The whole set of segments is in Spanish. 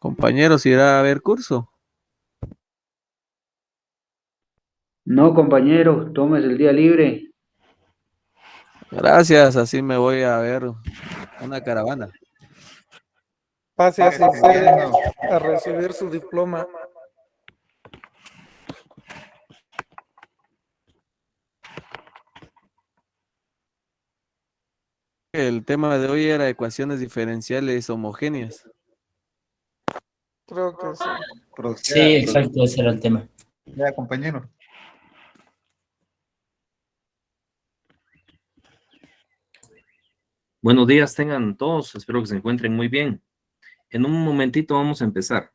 Compañeros, ¿irá a ver curso? No, compañero, tomes el día libre. Gracias, así me voy a ver una caravana. Pase usted Estudiando. a recibir su diploma. El tema de hoy era ecuaciones diferenciales homogéneas. Creo que sí. Proceda, Sí, exacto, ese era el tema. proceda, compañero. Buenos días tengan todos, espero que se encuentren muy bien. En un momentito vamos a empezar.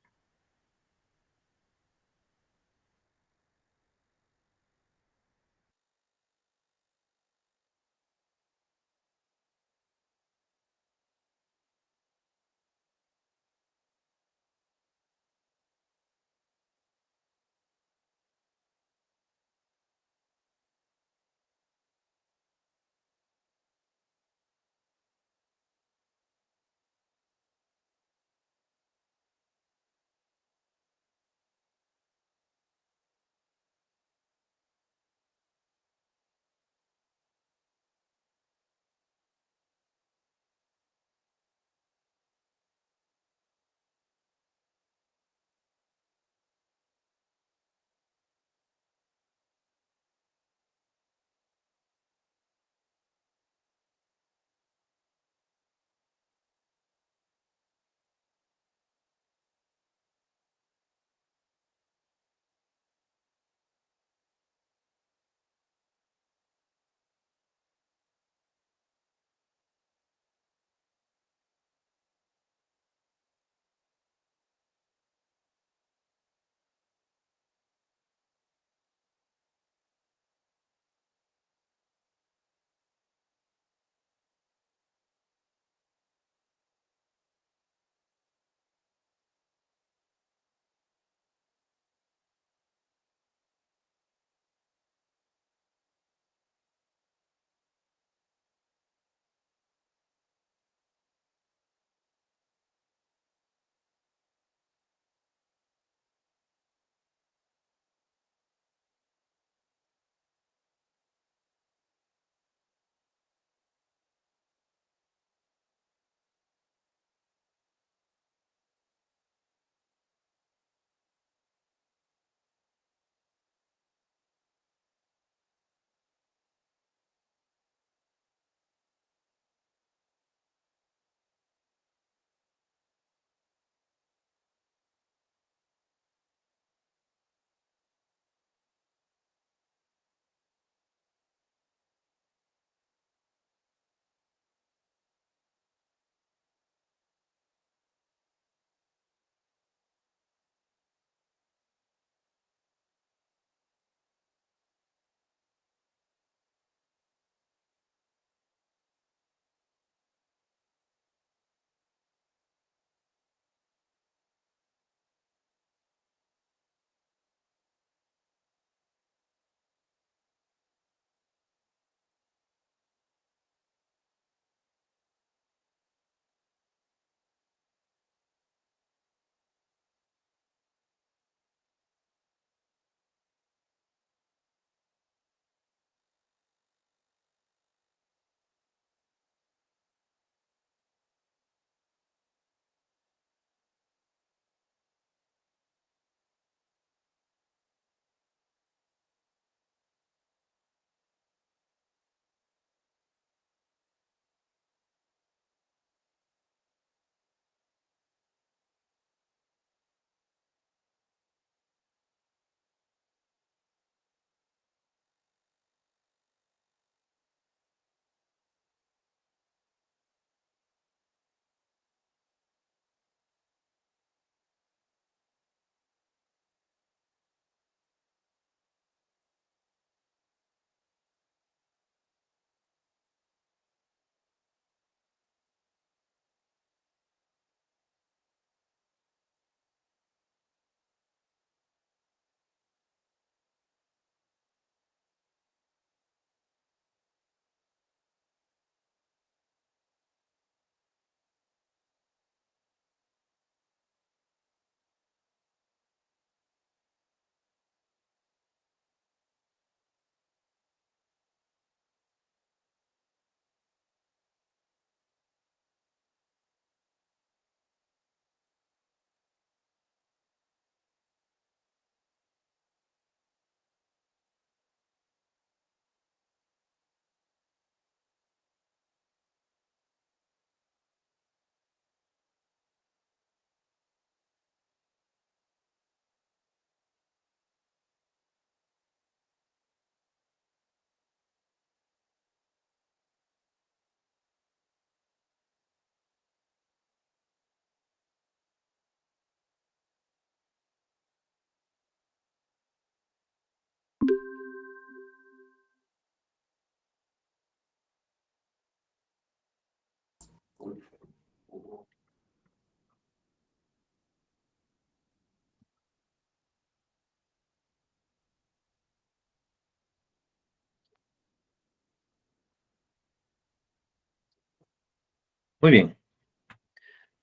Muy bien.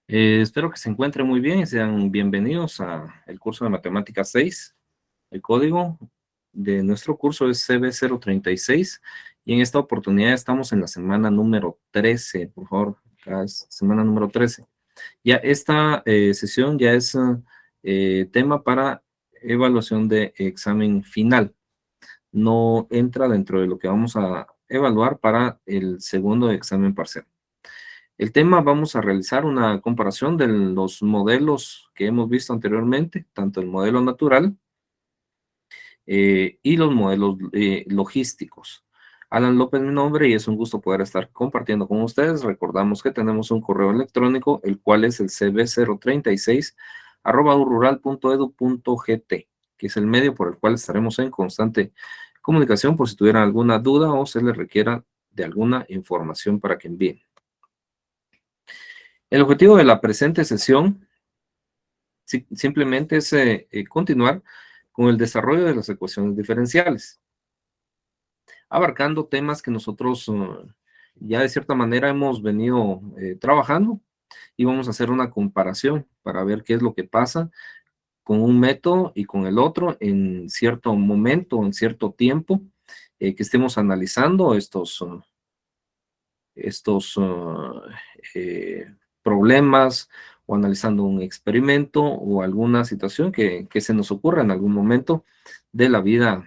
Espero que se encuentren muy bien y sean bienvenidos al curso de Matemáticas 6. El código de nuestro curso es CB036 y en esta oportunidad estamos en la semana número 13, por favor, acá es semana número 13. Ya esta sesión ya es tema para evaluación de examen final. No entra dentro de lo que vamos a evaluar para el segundo examen parcial. El tema, vamos a realizar una comparación de los modelos que hemos visto anteriormente, tanto el modelo natural y los modelos logísticos. Alan López mi nombre y es un gusto poder estar compartiendo con ustedes. Recordamos que tenemos un correo electrónico, el cual es el cb036@urrural.edu.gt, que es el medio por el cual estaremos en constante comunicación por si tuvieran alguna duda o se les requiera de alguna información para que envíen. El objetivo de la presente sesión simplemente es continuar con el desarrollo de las ecuaciones diferenciales, abarcando temas que nosotros ya de cierta manera hemos venido trabajando, y vamos a hacer una comparación para ver qué es lo que pasa con un método y con el otro en cierto momento, en cierto tiempo, que estemos analizando estos problemas o analizando un experimento o alguna situación que se nos ocurra en algún momento de la vida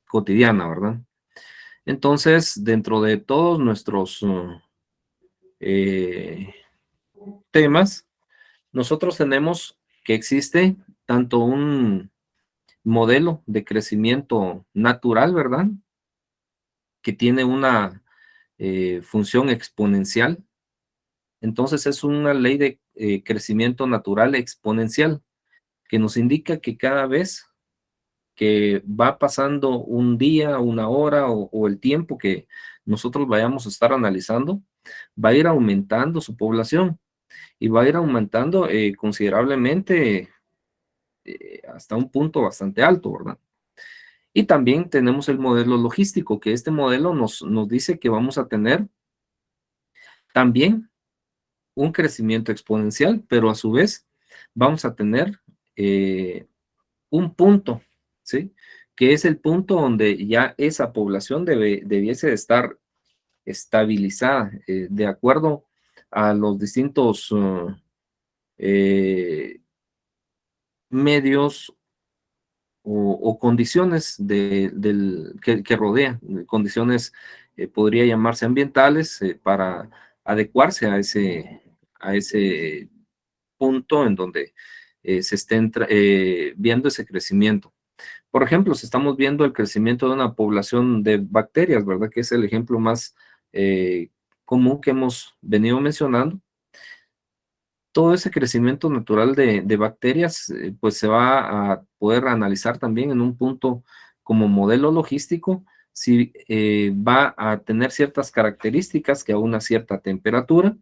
cotidiana, ¿verdad? Entonces, dentro de todos nuestros temas, nosotros tenemos que existe tanto un modelo de crecimiento natural, ¿verdad? Que tiene una función exponencial. Entonces es una ley de crecimiento natural exponencial que nos indica que cada vez que va pasando un día, una hora o el tiempo que nosotros vayamos a estar analizando, va a ir aumentando su población y va a ir aumentando considerablemente hasta un punto bastante alto, ¿verdad? Y también tenemos el modelo logístico, que este modelo nos dice que vamos a tener también un crecimiento exponencial, pero a su vez vamos a tener un punto, ¿sí? Que es el punto donde ya esa población debiese de estar estabilizada, de acuerdo a los distintos medios o condiciones que rodean, condiciones podría llamarse ambientales, para adecuarse a ese punto en donde se esté viendo ese crecimiento. Por ejemplo, si estamos viendo el crecimiento de una población de bacterias, ¿verdad? Que es el ejemplo más común que hemos venido mencionando. Todo ese crecimiento natural de bacterias, pues se va a poder analizar también en un punto como modelo logístico, si va a tener ciertas características que a una cierta temperatura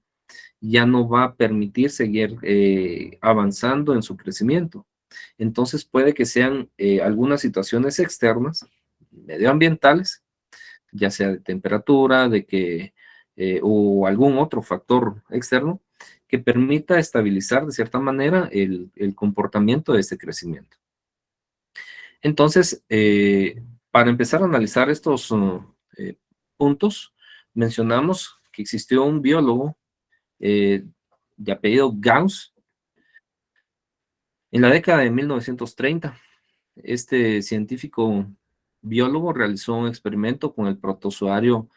ya no va a permitir seguir avanzando en su crecimiento. Entonces puede que sean algunas situaciones externas, medioambientales, ya sea de temperatura, o algún otro factor externo, que permita estabilizar de cierta manera el comportamiento de este crecimiento. Entonces, para empezar a analizar estos puntos, mencionamos que existió un biólogo de apellido Gauss en la década de 1930. Este científico biólogo realizó un experimento con el protozoario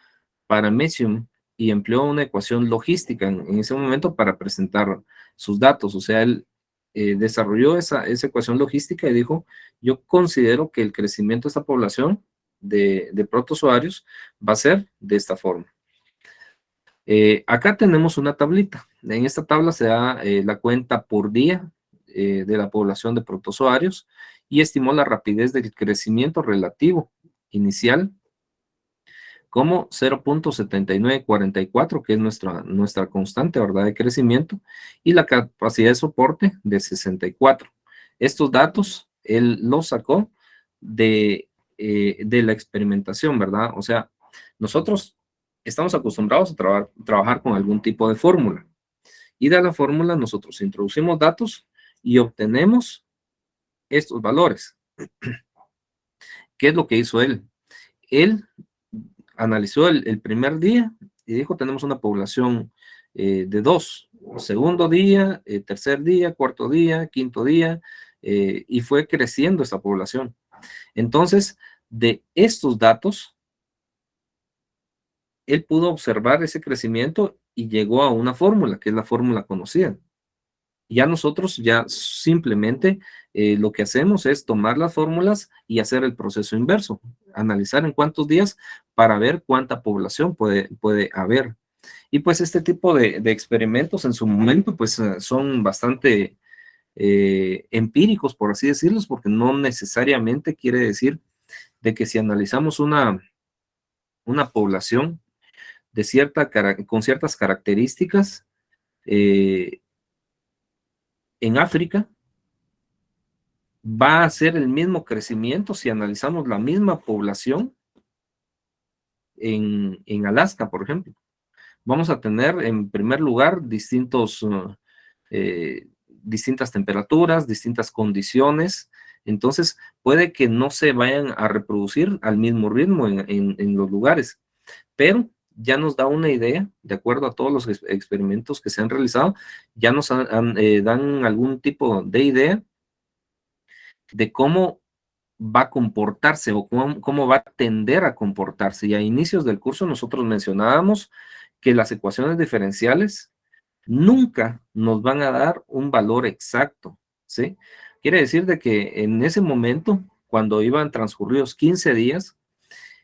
Paramecium y empleó una ecuación logística en ese momento para presentar sus datos. O sea, él desarrolló esa ecuación logística y dijo: yo considero que el crecimiento de esta población de protozoarios va a ser de esta forma. Acá tenemos una tablita. En esta tabla se da la cuenta por día de la población de protozoarios y estimó la rapidez del crecimiento relativo inicial como 0.7944, que es nuestra constante, ¿verdad?, de crecimiento, y la capacidad de soporte de 64. Estos datos él los sacó de la experimentación, ¿verdad? O sea, nosotros estamos acostumbrados a trabajar con algún tipo de fórmula. Y de la fórmula nosotros introducimos datos y obtenemos estos valores. ¿Qué es lo que hizo él? Él analizó el primer día y dijo, tenemos una población de 2, segundo día, tercer día, cuarto día, quinto día, y fue creciendo esta población. Entonces, de estos datos, él pudo observar ese crecimiento y llegó a una fórmula, que es la fórmula conocida. Ya nosotros ya simplemente lo que hacemos es tomar las fórmulas y hacer el proceso inverso, analizar en cuántos días para ver cuánta población puede haber. Y pues este tipo de experimentos en su momento pues son bastante empíricos, por así decirlos, porque no necesariamente quiere decir de que si analizamos una población de con ciertas características, en África va a ser el mismo crecimiento si analizamos la misma población en Alaska, por ejemplo. Vamos a tener en primer lugar distintas temperaturas, distintas condiciones, entonces puede que no se vayan a reproducir al mismo ritmo en los lugares, pero ya nos da una idea, de acuerdo a todos los experimentos que se han realizado, ya nos dan algún tipo de idea de cómo va a comportarse o cómo va a tender a comportarse. Y a inicios del curso nosotros mencionábamos que las ecuaciones diferenciales nunca nos van a dar un valor exacto, ¿sí? Quiere decir de que en ese momento, cuando iban transcurridos 15 días,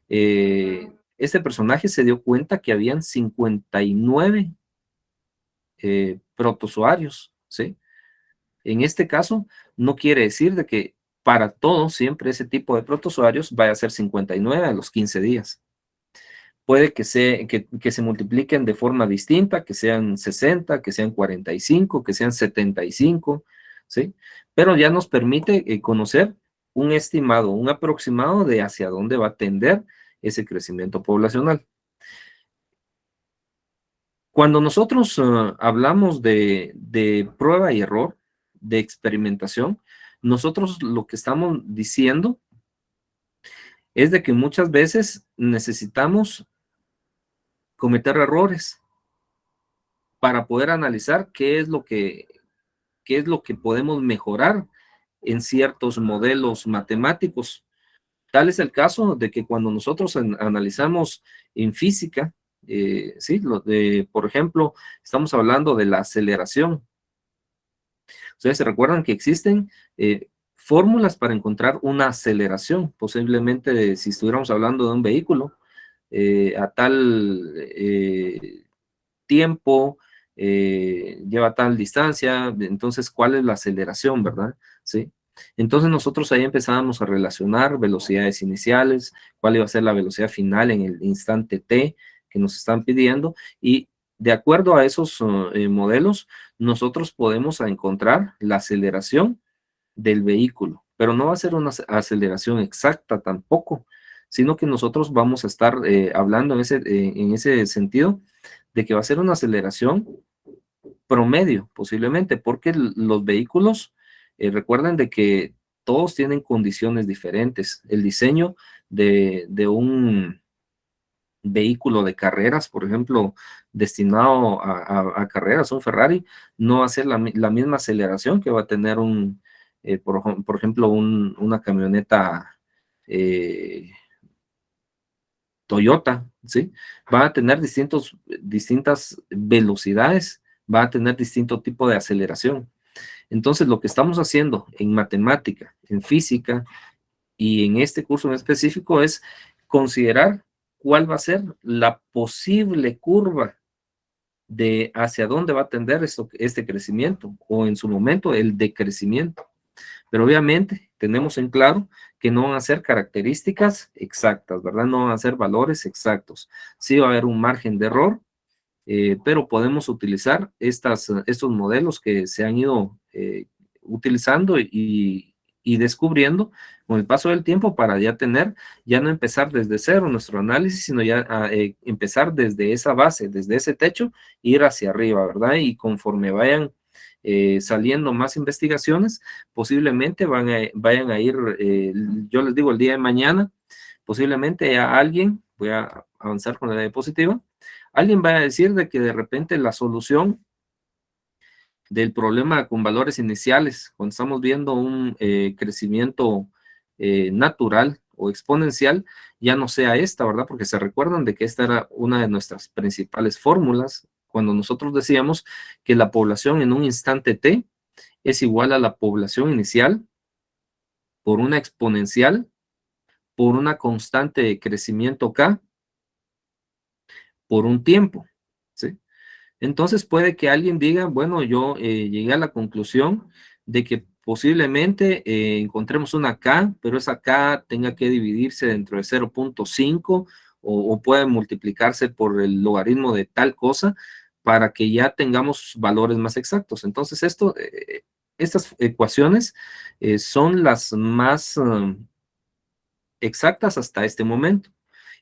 este personaje se dio cuenta que habían 59 protozoarios, ¿sí? En este caso, no quiere decir de que para todos siempre ese tipo de protozoarios vaya a ser 59 a los 15 días. Puede que se multipliquen de forma distinta, que sean 60, que sean 45, que sean 75, ¿sí? Pero ya nos permite conocer un estimado, un aproximado de hacia dónde va a tender ese crecimiento poblacional. Cuando nosotros hablamos de prueba y error, de experimentación, nosotros lo que estamos diciendo es de que muchas veces necesitamos cometer errores para poder analizar qué es lo que podemos mejorar en ciertos modelos matemáticos. Tal es el caso de que cuando nosotros analizamos en física, sí, por ejemplo, estamos hablando de la aceleración. Ustedes se recuerdan que existen fórmulas para encontrar una aceleración, posiblemente si estuviéramos hablando de un vehículo, a tal tiempo, lleva tal distancia, entonces, ¿cuál es la aceleración, verdad? ¿Sí? Entonces nosotros ahí empezábamos a relacionar velocidades iniciales, cuál iba a ser la velocidad final en el instante t que nos están pidiendo, y de acuerdo a esos modelos, nosotros podemos encontrar la aceleración del vehículo, pero no va a ser una aceleración exacta tampoco, sino que nosotros vamos a estar hablando en ese sentido de que va a ser una aceleración promedio, posiblemente, porque los vehículos, recuerden de que todos tienen condiciones diferentes. El diseño de un vehículo de carreras, por ejemplo, destinado a carreras, un Ferrari, no va a ser la misma aceleración que va a tener por ejemplo, una camioneta Toyota, ¿sí? Va a tener distintas velocidades, va a tener distinto tipo de aceleración. Entonces, lo que estamos haciendo en matemática, en física y en este curso en específico es considerar cuál va a ser la posible curva de hacia dónde va a tender este crecimiento o en su momento el decrecimiento. Pero obviamente tenemos en claro que no van a ser características exactas, ¿verdad? No van a ser valores exactos. Sí va a haber un margen de error, pero podemos utilizar estos modelos que se han ido utilizando y y descubriendo con el paso del tiempo para ya no empezar desde cero nuestro análisis, sino ya empezar desde esa base, desde ese techo, ir hacia arriba, ¿verdad? Y conforme vayan saliendo más investigaciones, posiblemente vayan a ir, yo les digo, el día de mañana, posiblemente a alguien, voy a avanzar con la diapositiva, alguien va a decir de que de repente la solución del problema con valores iniciales, cuando estamos viendo un crecimiento natural o exponencial, ya no sea esta, ¿verdad? Porque se recuerdan de que esta era una de nuestras principales fórmulas, cuando nosotros decíamos que la población en un instante t es igual a la población inicial por una exponencial, por una constante de crecimiento k, por un tiempo, ¿sí? Entonces puede que alguien diga, bueno, yo llegué a la conclusión de que posiblemente encontremos una K, pero esa K tenga que dividirse dentro de 0.5 o puede multiplicarse por el logaritmo de tal cosa para que ya tengamos valores más exactos. Entonces estas ecuaciones son las más exactas hasta este momento.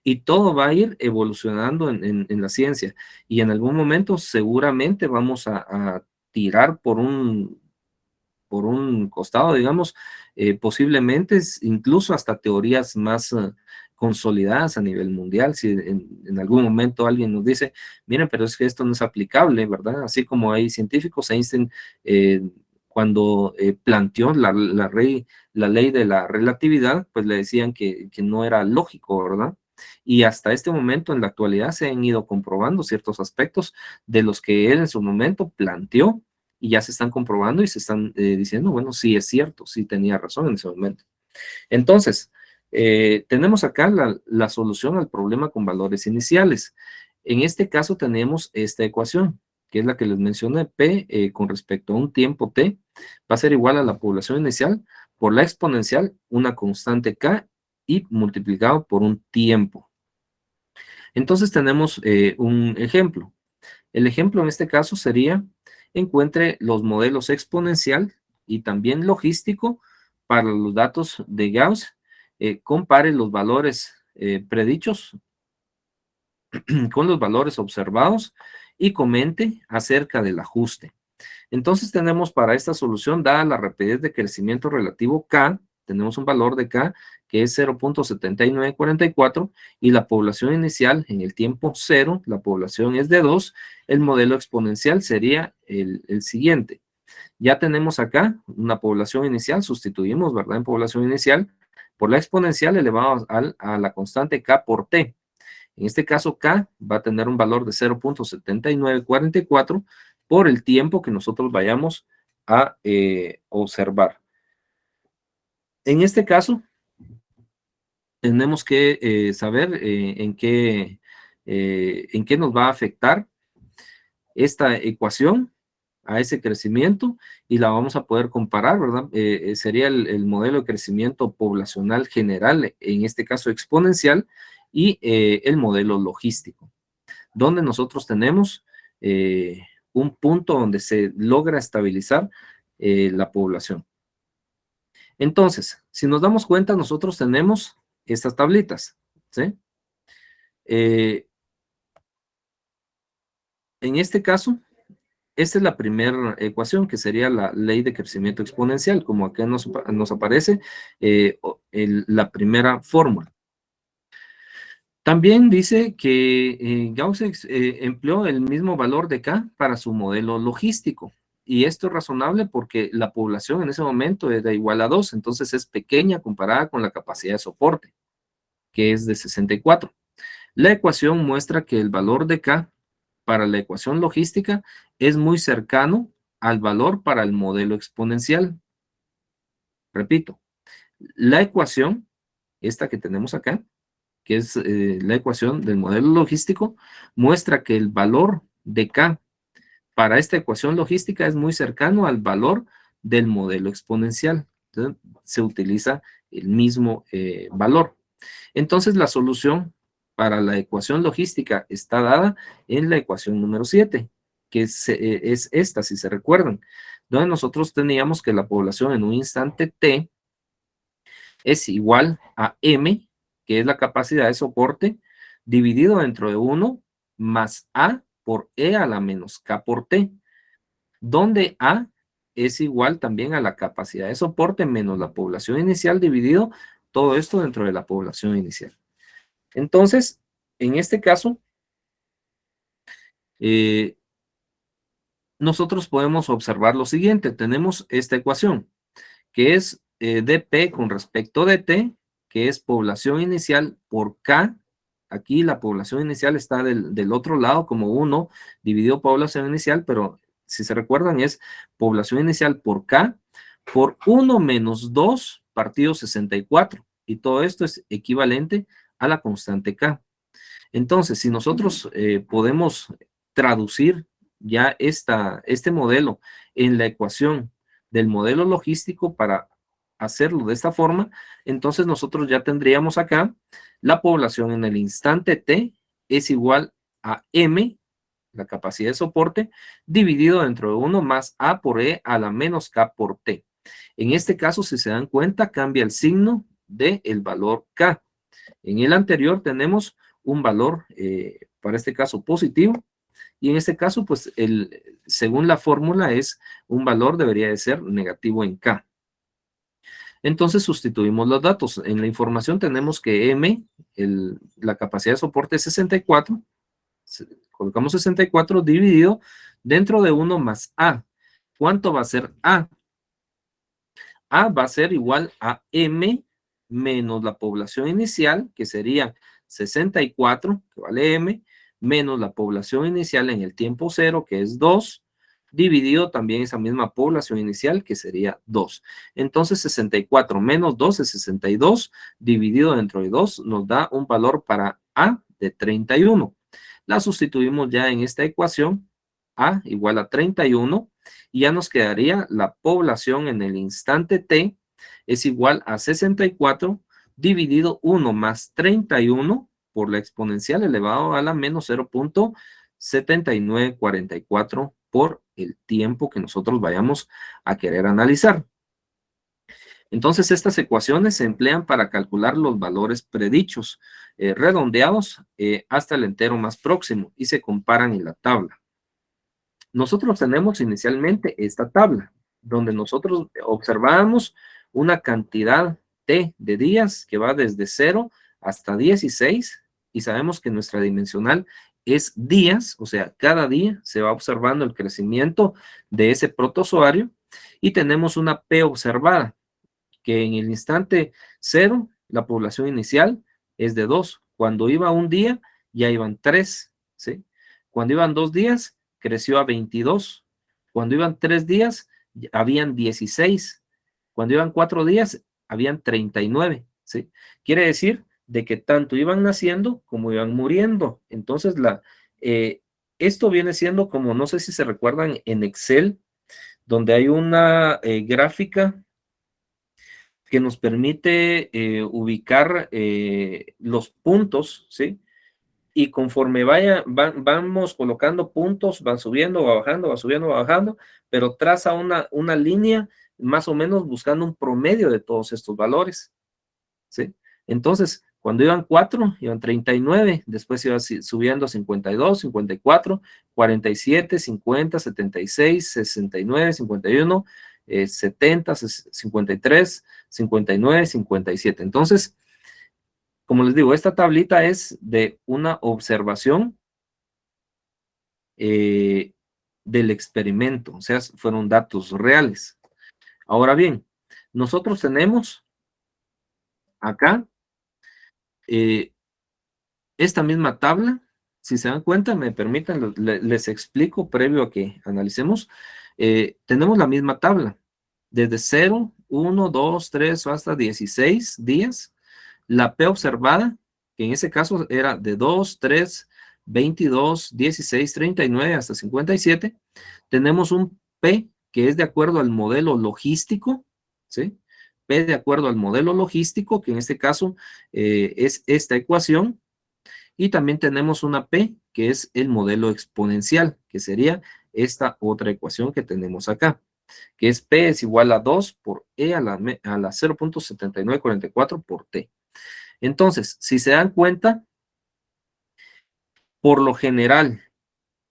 Y todo va a ir evolucionando en la ciencia. Y en algún momento seguramente vamos a tirar por un costado, digamos, posiblemente incluso hasta teorías más consolidadas a nivel mundial. Si en algún momento alguien nos dice, miren, pero es que esto no es aplicable, ¿verdad? Así como hay científicos, Einstein, cuando planteó la ley de la relatividad, pues le decían que no era lógico, ¿verdad? Y hasta este momento, en la actualidad, se han ido comprobando ciertos aspectos de los que él en su momento planteó y ya se están comprobando y se están diciendo, bueno, sí es cierto, sí tenía razón en ese momento. Entonces, tenemos acá la solución al problema con valores iniciales. En este caso tenemos esta ecuación, que es la que les mencioné, P con respecto a un tiempo T, va a ser igual a la población inicial por la exponencial, una constante K, y multiplicado por un tiempo. Entonces tenemos un ejemplo. El ejemplo en este caso sería, encuentre los modelos exponencial y también logístico para los datos de Gauss, compare los valores predichos con los valores observados y comente acerca del ajuste. Entonces tenemos para esta solución, dada la rapidez de crecimiento relativo K, tenemos un valor de K que es 0.7944 y la población inicial en el tiempo 0, la población es de 2, el modelo exponencial sería el siguiente. Ya tenemos acá una población inicial, sustituimos, ¿verdad? En población inicial por la exponencial elevado a la constante K por T. En este caso, K va a tener un valor de 0.7944 por el tiempo que nosotros vayamos a observar. En este caso, tenemos que saber en qué nos va a afectar esta ecuación a ese crecimiento y la vamos a poder comparar, ¿verdad? Sería el modelo de crecimiento poblacional general, en este caso exponencial, y el modelo logístico, donde nosotros tenemos un punto donde se logra estabilizar la población. Entonces, si nos damos cuenta, nosotros tenemos estas tablitas, ¿sí? En este caso, esta es la primera ecuación, que sería la ley de crecimiento exponencial, como acá nos aparece la primera fórmula. También dice que Gauss empleó el mismo valor de K para su modelo logístico. Y esto es razonable porque la población en ese momento era igual a 2, entonces es pequeña comparada con la capacidad de soporte, que es de 64. La ecuación muestra que el valor de K para la ecuación logística es muy cercano al valor para el modelo exponencial. Repito, la ecuación, esta que tenemos acá, que es la ecuación del modelo logístico, muestra que el valor de K para esta ecuación logística es muy cercano al valor del modelo exponencial. Entonces, se utiliza el mismo valor. Entonces, la solución para la ecuación logística está dada en la ecuación número 7, que es esta, si se recuerdan, donde nosotros teníamos que la población en un instante t es igual a M, que es la capacidad de soporte, dividido dentro de 1 más A por E a la menos K por T, donde A es igual también a la capacidad de soporte menos la población inicial dividido todo esto dentro de la población inicial. Entonces, en este caso, nosotros podemos observar lo siguiente. Tenemos esta ecuación, que es dP con respecto de T, que es población inicial por K. Aquí la población inicial está del otro lado como 1 dividido población inicial, pero si se recuerdan es población inicial por K por 1 menos 2 partido 64. Y todo esto es equivalente a la constante K. Entonces, si nosotros podemos traducir ya este modelo en la ecuación del modelo logístico para hacerlo de esta forma, entonces nosotros ya tendríamos acá la población en el instante T es igual a M, la capacidad de soporte, dividido dentro de 1 más A por E a la menos K por T. En este caso, si se dan cuenta, cambia el signo del valor K. En el anterior tenemos un valor, para este caso, positivo, y en este caso, pues, según la fórmula, es un valor debería de ser negativo en K. Entonces, sustituimos los datos. En la información tenemos que M, la capacidad de soporte es 64, colocamos 64 dividido dentro de 1 más A. ¿Cuánto va a ser A? A va a ser igual a M menos la población inicial, que sería 64, que vale M, menos la población inicial en el tiempo 0, que es 2, dividido también esa misma población inicial, que sería 2. Entonces, 64 menos 2 es 62, dividido dentro de 2, nos da un valor para A de 31. La sustituimos ya en esta ecuación, A igual a 31, y ya nos quedaría la población en el instante T es igual a 64 dividido 1 más 31 por la exponencial elevado a la menos 0.7944 por el tiempo que nosotros vayamos a querer analizar. Entonces, estas ecuaciones se emplean para calcular los valores predichos, redondeados hasta el entero más próximo y se comparan en la tabla. Nosotros tenemos inicialmente esta tabla, donde nosotros observamos una cantidad T de días que va desde 0 hasta 16 y sabemos que nuestra dimensional es días, o sea, cada día se va observando el crecimiento de ese protozoario y tenemos una P observada, que en el instante 0 la población inicial es de 2. Cuando iba un día ya iban 3, ¿sí? Cuando iban 2 días creció a 22. Cuando iban 3 días, habían 16. Cuando iban 4 días, habían 39, ¿sí? Quiere decir de que tanto iban naciendo como iban muriendo. Entonces, esto viene siendo como, no sé si se recuerdan en Excel, donde hay una gráfica que nos permite ubicar los puntos, ¿sí? Y conforme vamos colocando puntos, van subiendo, va bajando, va subiendo, va bajando, pero traza una línea más o menos buscando un promedio de todos estos valores, ¿sí? Entonces, cuando iban 4, iban 39, después iba subiendo a 52, 54, 47, 50, 76, 69, 51, 70, 53, 59, 57. Entonces, como les digo, esta tablita es de una observación del experimento, o sea, fueron datos reales. Ahora bien, nosotros tenemos acá esta misma tabla. Si se dan cuenta, me permiten, les explico previo a que analicemos. Tenemos la misma tabla, desde 0, 1, 2, 3 hasta 16 días. La P observada, que en ese caso era de 2, 3, 22, 16, 39 hasta 57. Tenemos un P que es de acuerdo al modelo logístico, ¿sí? P de acuerdo al modelo logístico, que en este caso es esta ecuación. Y también tenemos una P que es el modelo exponencial, que sería esta otra ecuación que tenemos acá. que es P es igual a 2 por E a la 0.7944 por T. Entonces, si se dan cuenta, por lo general,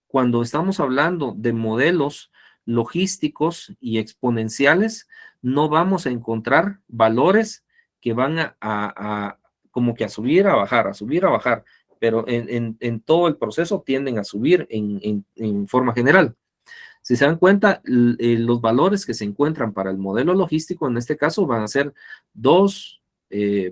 cuando estamos hablando de modelos logísticos y exponenciales, no vamos a encontrar valores que van como que a subir, a bajar, pero en todo el proceso tienden a subir en forma general. Si se dan cuenta, los valores que se encuentran para el modelo logístico, en este caso, van a ser 2,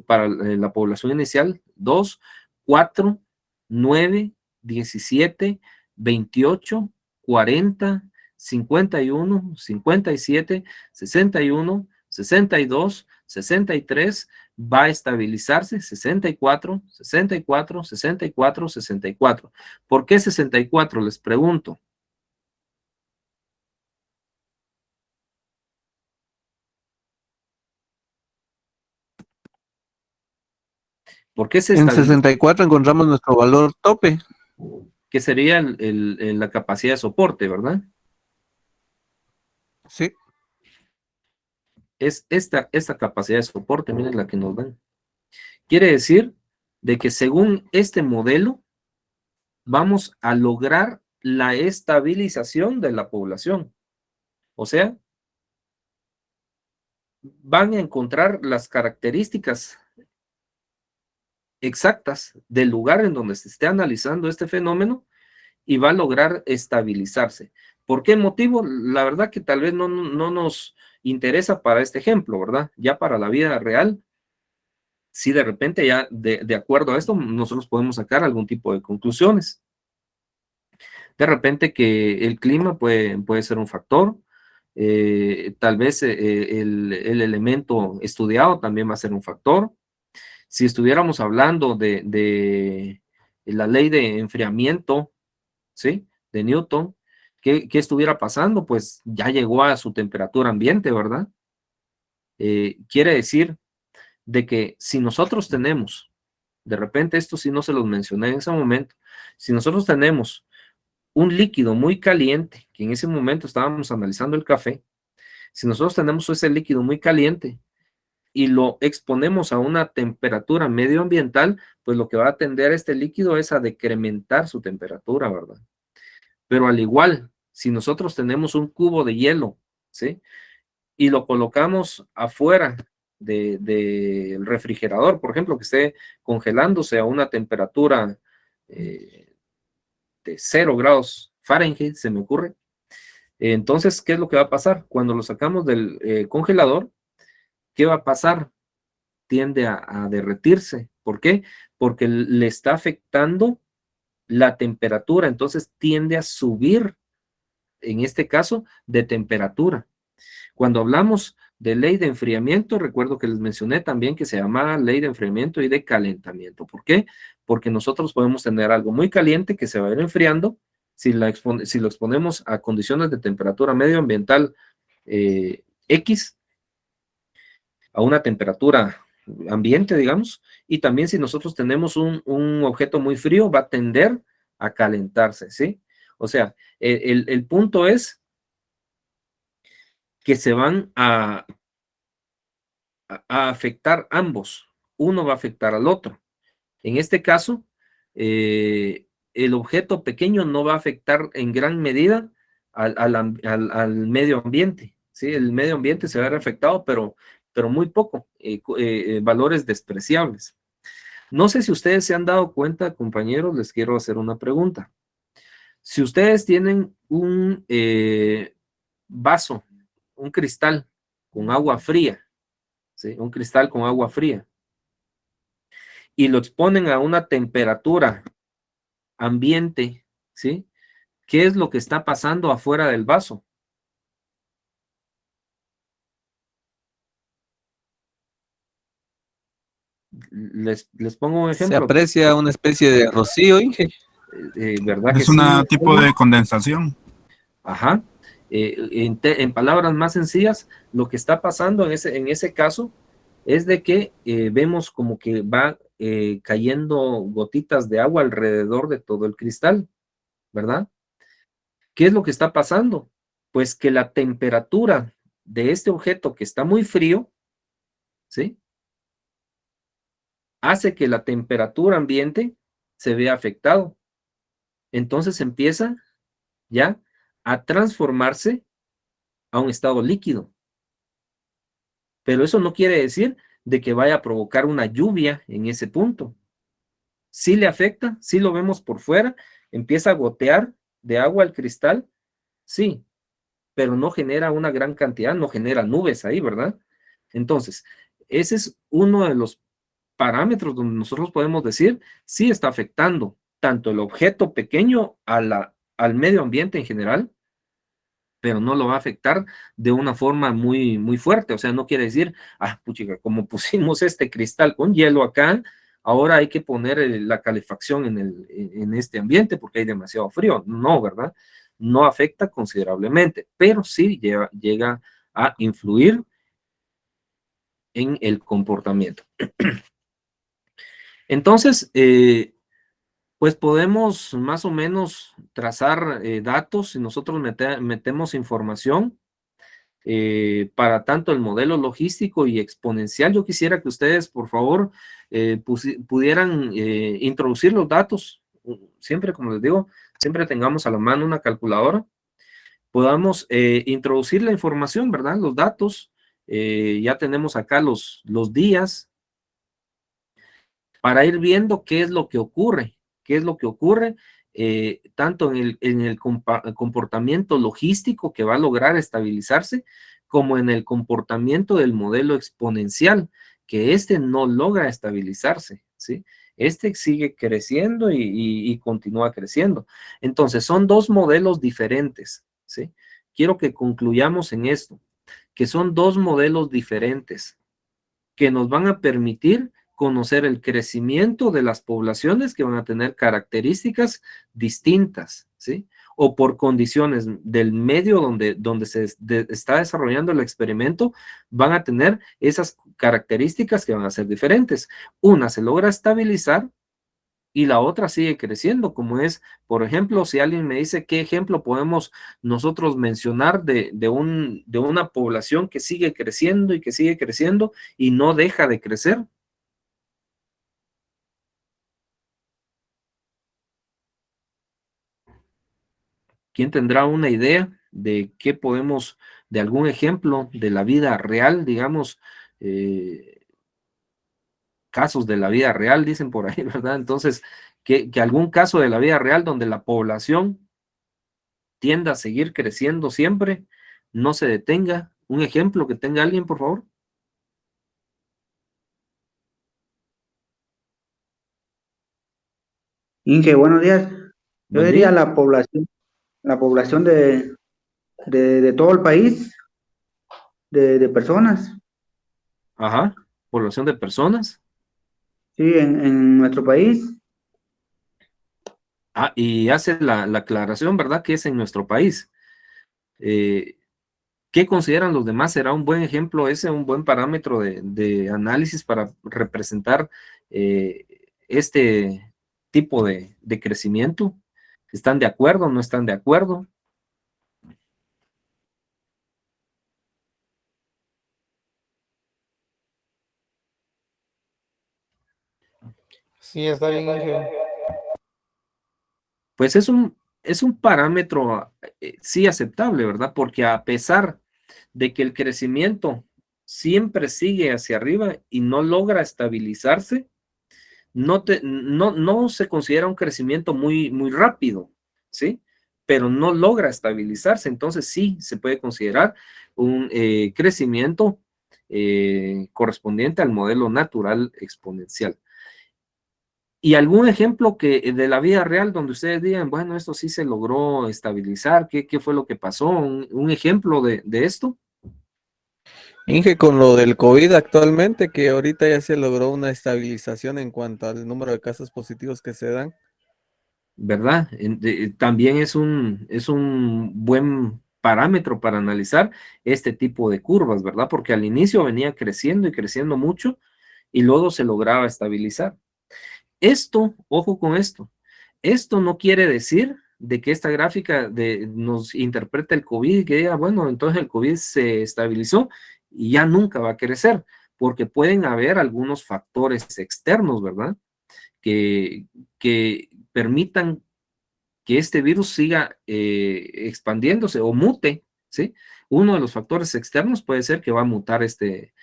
para la población inicial, 2, 4, 9, 17, 28, 40, 51, 57, 61, 62, 63, va a estabilizarse 64, 64, 64, 64. ¿Por qué 64? Les pregunto. ¿Por qué se En estabiliza? 64 encontramos nuestro valor tope. Que sería la capacidad de soporte, ¿verdad? Sí. Es esta capacidad de soporte, miren la que nos dan. Quiere decir de que según este modelo, vamos a lograr la estabilización de la población. O sea, van a encontrar las características exactas del lugar en donde se esté analizando este fenómeno y va a lograr estabilizarse. ¿Por qué motivo? La verdad que tal vez no nos interesa para este ejemplo, ¿verdad? Ya para la vida real, si de repente ya de acuerdo a esto, nosotros podemos sacar algún tipo de conclusiones. De repente que el clima puede ser un factor, tal vez el elemento estudiado también va a ser un factor. Si estuviéramos hablando de la ley de enfriamiento, ¿sí? De Newton, ¿qué estuviera pasando? Pues ya llegó a su temperatura ambiente, ¿verdad? Quiere decir de que si nosotros tenemos, de repente esto sí no se los mencioné en ese momento, si nosotros tenemos un líquido muy caliente, que en ese momento estábamos analizando el café, si nosotros tenemos ese líquido muy caliente y lo exponemos a una temperatura medioambiental, pues lo que va a tender a este líquido es a decrementar su temperatura, ¿verdad? Pero al igual, si nosotros tenemos un cubo de hielo, ¿sí? Y lo colocamos afuera del refrigerador, por ejemplo, que esté congelándose a una temperatura de 0 grados Fahrenheit, se me ocurre. Entonces, ¿qué es lo que va a pasar? Cuando lo sacamos del congelador, ¿qué va a pasar? Tiende a derretirse. ¿Por qué? Porque le está afectando la temperatura, entonces tiende a subir, en este caso, de temperatura. Cuando hablamos de ley de enfriamiento, recuerdo que les mencioné también que se llama ley de enfriamiento y de calentamiento. ¿Por qué? Porque nosotros podemos tener algo muy caliente que se va a ir enfriando. Si lo exponemos a condiciones de temperatura medioambiental X, a una temperatura ambiente, digamos, y también si nosotros tenemos un objeto muy frío, va a tender a calentarse, ¿sí? O sea, el punto es que se van a afectar ambos. Uno va a afectar al otro. En este caso, el objeto pequeño no va a afectar en gran medida al medio ambiente, ¿sí? El medio ambiente se va a ver afectado, pero muy poco, valores despreciables. No sé si ustedes se han dado cuenta, compañeros, les quiero hacer una pregunta. Si ustedes tienen un vaso, un cristal con agua fría, ¿sí? Un cristal con agua fría, y lo exponen a una temperatura ambiente, ¿sí? ¿Qué es lo que está pasando afuera del vaso? Les pongo un Se ejemplo, aprecia una especie de rocío, Inge. ¿verdad que Es sí? un tipo de condensación. Ajá. En palabras más sencillas, lo que está pasando en ese caso es de que vemos como que va cayendo gotitas de agua alrededor de todo el cristal, ¿verdad? ¿Qué es lo que está pasando? Pues que la temperatura de este objeto que está muy frío, ¿sí? Hace que la temperatura ambiente se vea afectado. Entonces empieza ya a transformarse a un estado líquido. Pero eso no quiere decir de que vaya a provocar una lluvia en ese punto. Sí le afecta, sí lo vemos por fuera, empieza a gotear de agua al cristal, sí, pero no genera una gran cantidad, no genera nubes ahí, ¿verdad? Entonces, ese es uno de los parámetros donde nosotros podemos decir, sí está afectando tanto el objeto pequeño al medio ambiente en general, pero no lo va a afectar de una forma muy, muy fuerte. O sea, no quiere decir, puchica, como pusimos este cristal con hielo acá, ahora hay que poner la calefacción en este ambiente porque hay demasiado frío. No, ¿verdad? No afecta considerablemente, pero sí llega a influir en el comportamiento. Entonces, pues podemos más o menos trazar datos y nosotros metemos información para tanto el modelo logístico y exponencial. Yo quisiera que ustedes, por favor, pudieran introducir los datos. Siempre, como les digo, siempre tengamos a la mano una calculadora. Podamos introducir la información, ¿verdad? Los datos. Ya tenemos acá los días para ir viendo qué es lo que ocurre, tanto en el comportamiento logístico que va a lograr estabilizarse, como en el comportamiento del modelo exponencial, que este no logra estabilizarse, ¿sí? Este sigue creciendo y continúa creciendo. Entonces, son dos modelos diferentes, ¿sí? Quiero que concluyamos en esto, que son dos modelos diferentes que nos van a permitir conocer el crecimiento de las poblaciones que van a tener características distintas, ¿sí? O por condiciones del medio donde está desarrollando el experimento, van a tener esas características que van a ser diferentes. Una se logra estabilizar y la otra sigue creciendo, como es, por ejemplo, si alguien me dice qué ejemplo podemos nosotros mencionar de una población que sigue creciendo y que sigue creciendo y no deja de crecer. ¿Quién tendrá una idea de qué podemos, de algún ejemplo de la vida real, digamos, casos de la vida real, dicen por ahí, ¿verdad? Entonces, que algún caso de la vida real donde la población tienda a seguir creciendo siempre, no se detenga. Un ejemplo que tenga alguien, por favor. Inge, buenos días. Yo Buen diría día. la población de todo el país, de personas, Ajá. Población de personas. sí, en nuestro país. Y hace la aclaración, ¿verdad? Que es en nuestro país. ¿Qué consideran los demás? ¿Será un buen ejemplo ese, un buen parámetro de análisis para representar este tipo de crecimiento? ¿Están de acuerdo? ¿No están de acuerdo? Sí, está bien, Inge. Pues es un parámetro sí aceptable, ¿verdad? Porque a pesar de que el crecimiento siempre sigue hacia arriba y no logra estabilizarse, no se considera un crecimiento muy, muy rápido, ¿sí? Pero no logra estabilizarse, entonces sí se puede considerar un crecimiento correspondiente al modelo natural exponencial. ¿Y algún ejemplo de la vida real donde ustedes digan, bueno, esto sí se logró estabilizar? ¿Qué fue lo que pasó? ¿Un ejemplo de esto? Inge, con lo del COVID actualmente, que ahorita ya se logró una estabilización en cuanto al número de casos positivos que se dan. ¿Verdad? También es un buen parámetro para analizar este tipo de curvas, ¿verdad? Porque al inicio venía creciendo y creciendo mucho y luego se lograba estabilizar. Esto, ojo con esto no quiere decir de que esta gráfica nos interprete el COVID y que diga, bueno, entonces el COVID se estabilizó y ya nunca va a crecer, porque pueden haber algunos factores externos, ¿verdad? Que permitan que este virus siga expandiéndose o mute, ¿sí? Uno de los factores externos puede ser que va a mutar este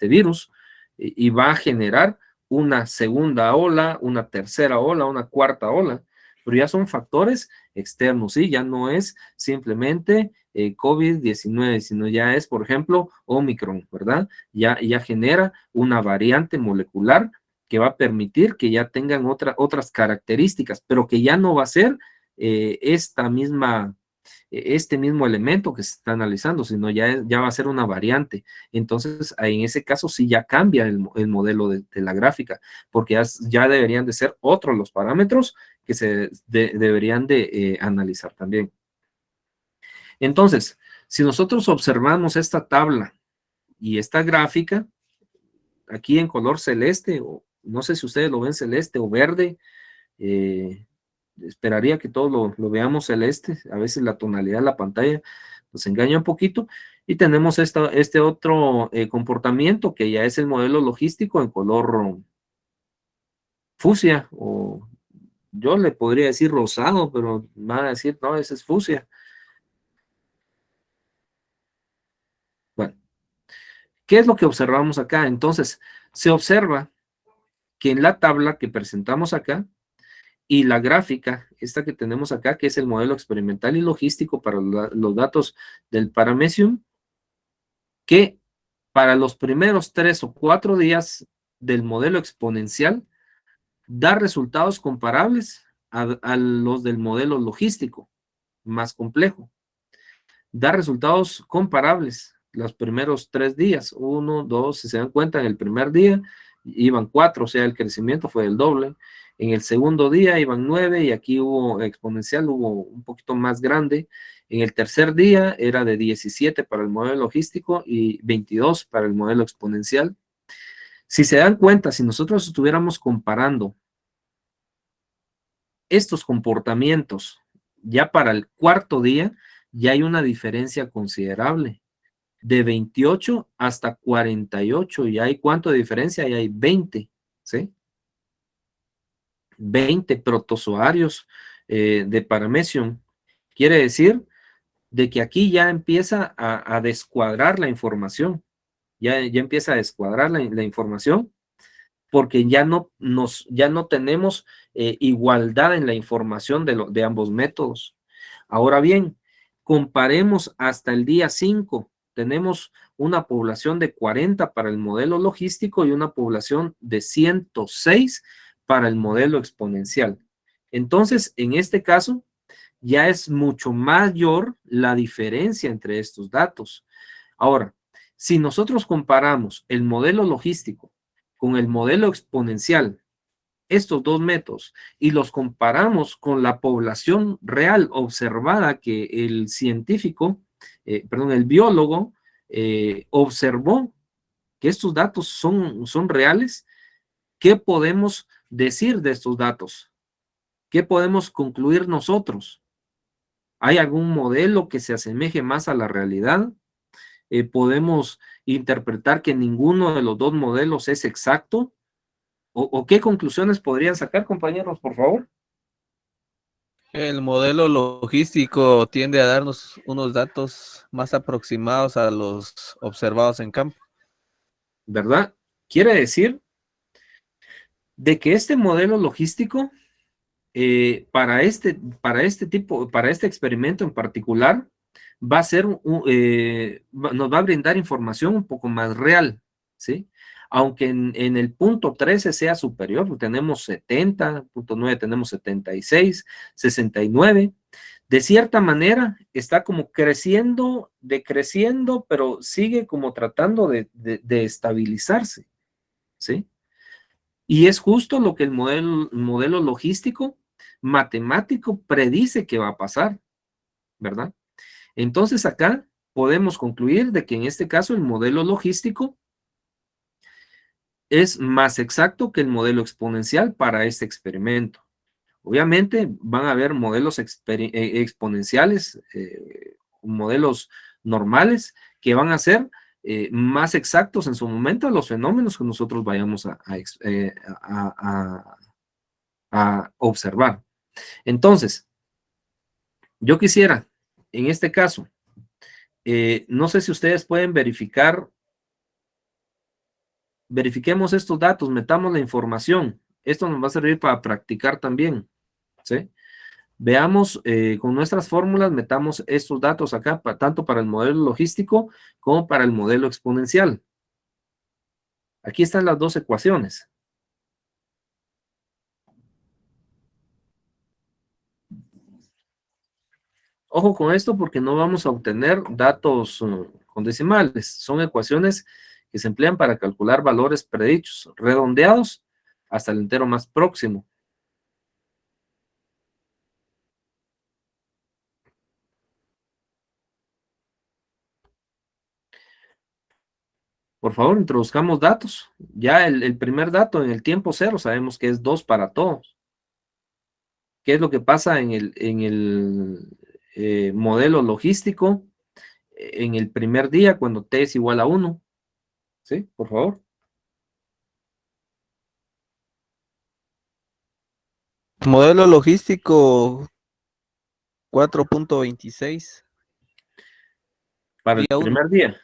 virus y va a generar una segunda ola, una tercera ola, una cuarta ola, pero ya son factores externos, ¿sí? Ya no es simplemente COVID-19, sino ya es, por ejemplo, Omicron, ¿verdad? Ya genera una variante molecular que va a permitir que ya tengan otras características, pero que ya no va a ser este mismo elemento que se está analizando, sino ya va a ser una variante. Entonces, en ese caso sí ya cambia el modelo de la gráfica, porque ya deberían de ser otros los parámetros que se deberían de analizar también. Entonces, si nosotros observamos esta tabla y esta gráfica, aquí en color celeste, o no sé si ustedes lo ven celeste o verde, esperaría que todos lo veamos celeste, a veces la tonalidad de la pantalla nos engaña un poquito, y tenemos este otro comportamiento que ya es el modelo logístico en color fucsia, o yo le podría decir rosado, pero van a decir, no, ese es fucsia. Bueno, ¿qué es lo que observamos acá? Entonces, se observa que en la tabla que presentamos acá, y la gráfica, esta que tenemos acá, que es el modelo experimental y logístico para los datos del Paramecium, que para los primeros 3 o 4 días del modelo exponencial da resultados comparables a los del modelo logístico, más complejo. Da resultados comparables los primeros 3 días, 1, 2, si se dan cuenta, en el primer día iban 4, o sea, el crecimiento fue el doble. En el segundo día iban 9 y aquí hubo exponencial, hubo un poquito más grande. En el tercer día era de 17 para el modelo logístico y 22 para el modelo exponencial. Si se dan cuenta, si nosotros estuviéramos comparando estos comportamientos ya para el cuarto día, ya hay una diferencia considerable. De 28 hasta 48, ¿y hay cuánto de diferencia? Y hay 20, ¿sí? 20 protozoarios de Paramecium. Quiere decir de que aquí ya empieza a descuadrar la información, ya empieza a descuadrar la información, porque ya no tenemos igualdad en la información de ambos métodos. Ahora bien, comparemos hasta el día 5. Tenemos una población de 40 para el modelo logístico y una población de 106 para el modelo exponencial. Entonces, en este caso, ya es mucho mayor la diferencia entre estos datos. Ahora, si nosotros comparamos el modelo logístico con el modelo exponencial, estos dos métodos, y los comparamos con la población real observada que el científico, el biólogo, observó que estos datos son reales, ¿qué podemos decir de estos datos? ¿Qué podemos concluir nosotros? ¿Hay algún modelo que se asemeje más a la realidad? ¿Podemos interpretar que ninguno de los dos modelos es exacto? ¿O qué conclusiones podrían sacar, compañeros, por favor? El modelo logístico tiende a darnos unos datos más aproximados a los observados en campo. ¿Verdad? Quiere decir de que este modelo logístico, para este experimento en particular, va a ser, nos va a brindar información un poco más real, ¿sí? Aunque en el punto 13 sea superior, tenemos 70, punto 9 tenemos 76, 69, de cierta manera está como creciendo, decreciendo, pero sigue como tratando de estabilizarse, ¿sí? Y es justo lo que el modelo logístico matemático predice que va a pasar, ¿verdad? Entonces acá podemos concluir de que en este caso el modelo logístico es más exacto que el modelo exponencial para este experimento. Obviamente van a haber modelos exponenciales, modelos normales, que van a ser más exactos en su momento a los fenómenos que nosotros vayamos a observar. Entonces, yo quisiera, en este caso, no sé si ustedes pueden verifiquemos estos datos, metamos la información. Esto nos va a servir para practicar también, ¿sí? Veamos con nuestras fórmulas, metamos estos datos acá, tanto para el modelo logístico como para el modelo exponencial. Aquí están las dos ecuaciones. Ojo con esto porque no vamos a obtener datos con decimales. Son ecuaciones que se emplean para calcular valores predichos, redondeados hasta el entero más próximo. Por favor, introduzcamos datos. Ya el primer dato en el tiempo cero sabemos que es 2 para todos. ¿Qué es lo que pasa en el modelo logístico en el primer día cuando t es igual a 1? ¿Sí? Por favor. Modelo logístico 4.26. Para el Día 1. primer día.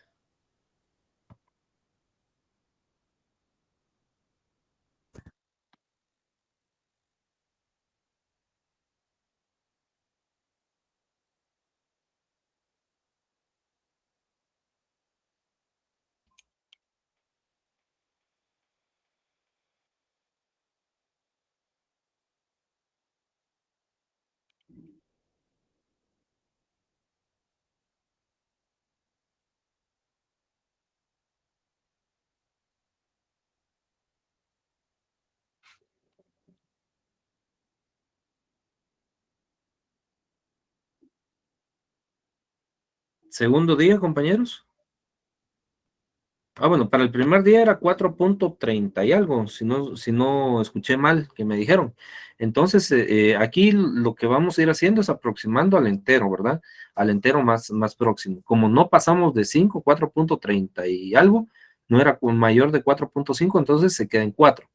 Segundo día, compañeros. Bueno, para el primer día era 4.30 y algo, si no escuché mal que me dijeron. Entonces, aquí lo que vamos a ir haciendo es aproximando al entero, ¿verdad? Al entero más próximo. Como no pasamos de 5, 4.30 y algo, no era mayor de 4.5, entonces se queda en 4.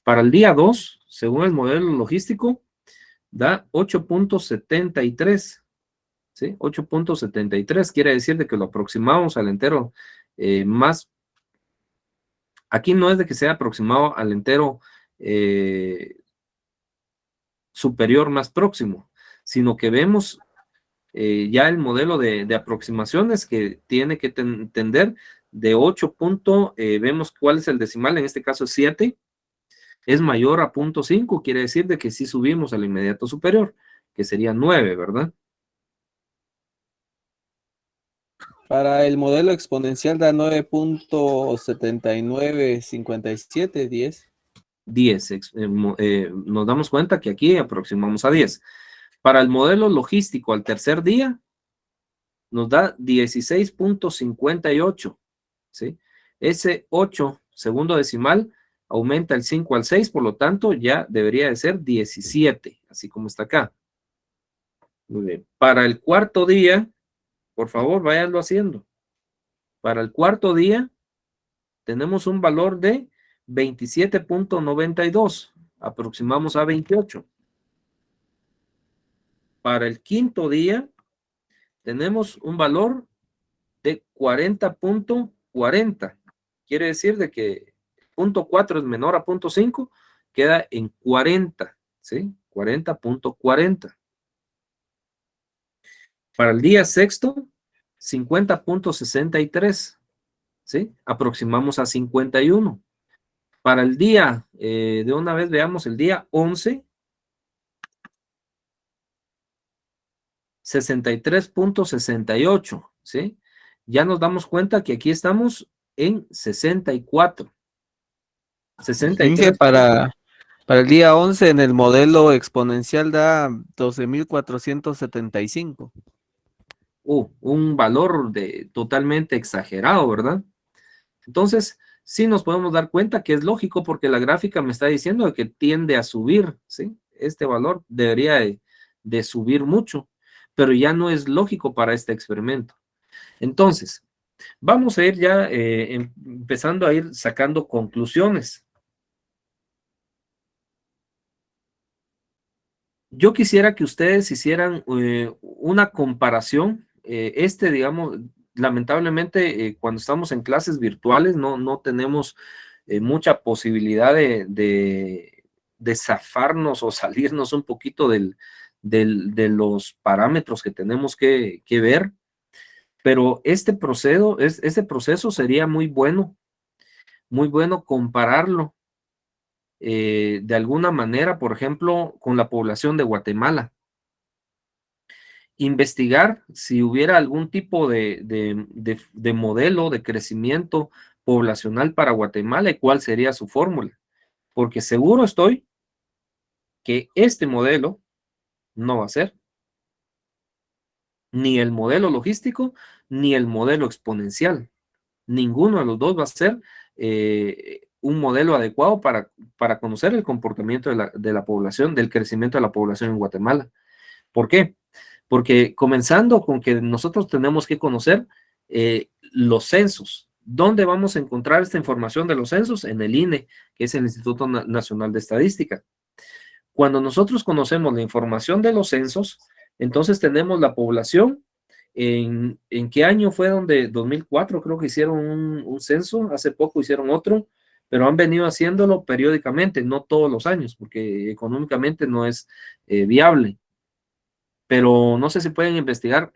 Para el día 2, según el modelo logístico, da 8.73, ¿sí? 8.73 quiere decir de que lo aproximamos al entero más. Aquí no es de que sea aproximado al entero superior más próximo, sino que vemos ya el modelo de aproximaciones que tiene que tender de 8 vemos cuál es el decimal, en este caso es 7, es mayor a 0.5, quiere decir de que sí subimos al inmediato superior, que sería 9, ¿verdad? Para el modelo exponencial da 9.7957, 10. 10. Nos damos cuenta que aquí aproximamos a 10. Para el modelo logístico al tercer día, nos da 16.58, ¿sí? Ese 8, segundo decimal, aumenta el 5 al 6, por lo tanto, ya debería de ser 17, así como está acá. Muy bien. Para el cuarto día, por favor, váyanlo haciendo. Para el cuarto día, tenemos un valor de 27.92, aproximamos a 28. Para el quinto día, tenemos un valor de 40.40. Quiere decir de que 0.4 es menor a 0.5, queda en 40, ¿sí? 40.40. Para el día sexto, 50.63, ¿sí? Aproximamos a 51. Para el día, de una vez veamos el día 11, 63.68, ¿sí? Ya nos damos cuenta que aquí estamos en 64. 63. Para el día 11 en el modelo exponencial da 12.475. Un valor totalmente exagerado, ¿verdad? Entonces, sí nos podemos dar cuenta que es lógico porque la gráfica me está diciendo que tiende a subir, ¿sí? este valor debería de subir mucho, pero ya no es lógico para este experimento. Entonces, vamos a ir ya empezando a ir sacando conclusiones. Yo quisiera que ustedes hicieran una comparación. Digamos, lamentablemente, cuando estamos en clases virtuales, no tenemos mucha posibilidad de zafarnos o salirnos un poquito de los parámetros que tenemos que ver, pero este proceso sería muy bueno compararlo de alguna manera, por ejemplo, con la población de Guatemala. Investigar si hubiera algún tipo de modelo de crecimiento poblacional para Guatemala y cuál sería su fórmula. Porque seguro estoy que este modelo no va a ser ni el modelo logístico ni el modelo exponencial. Ninguno de los dos va a ser un modelo adecuado para conocer el comportamiento de la población, del crecimiento de la población en Guatemala. ¿Por qué? Porque comenzando con que nosotros tenemos que conocer los censos. ¿Dónde vamos a encontrar esta información de los censos? En el INE, que es el Instituto Nacional de Estadística. Cuando nosotros conocemos la información de los censos, entonces tenemos la población. ¿En qué año fue 2004 creo que hicieron un censo? Hace poco hicieron otro, pero han venido haciéndolo periódicamente, no todos los años, porque económicamente no es viable. Pero no sé si pueden investigar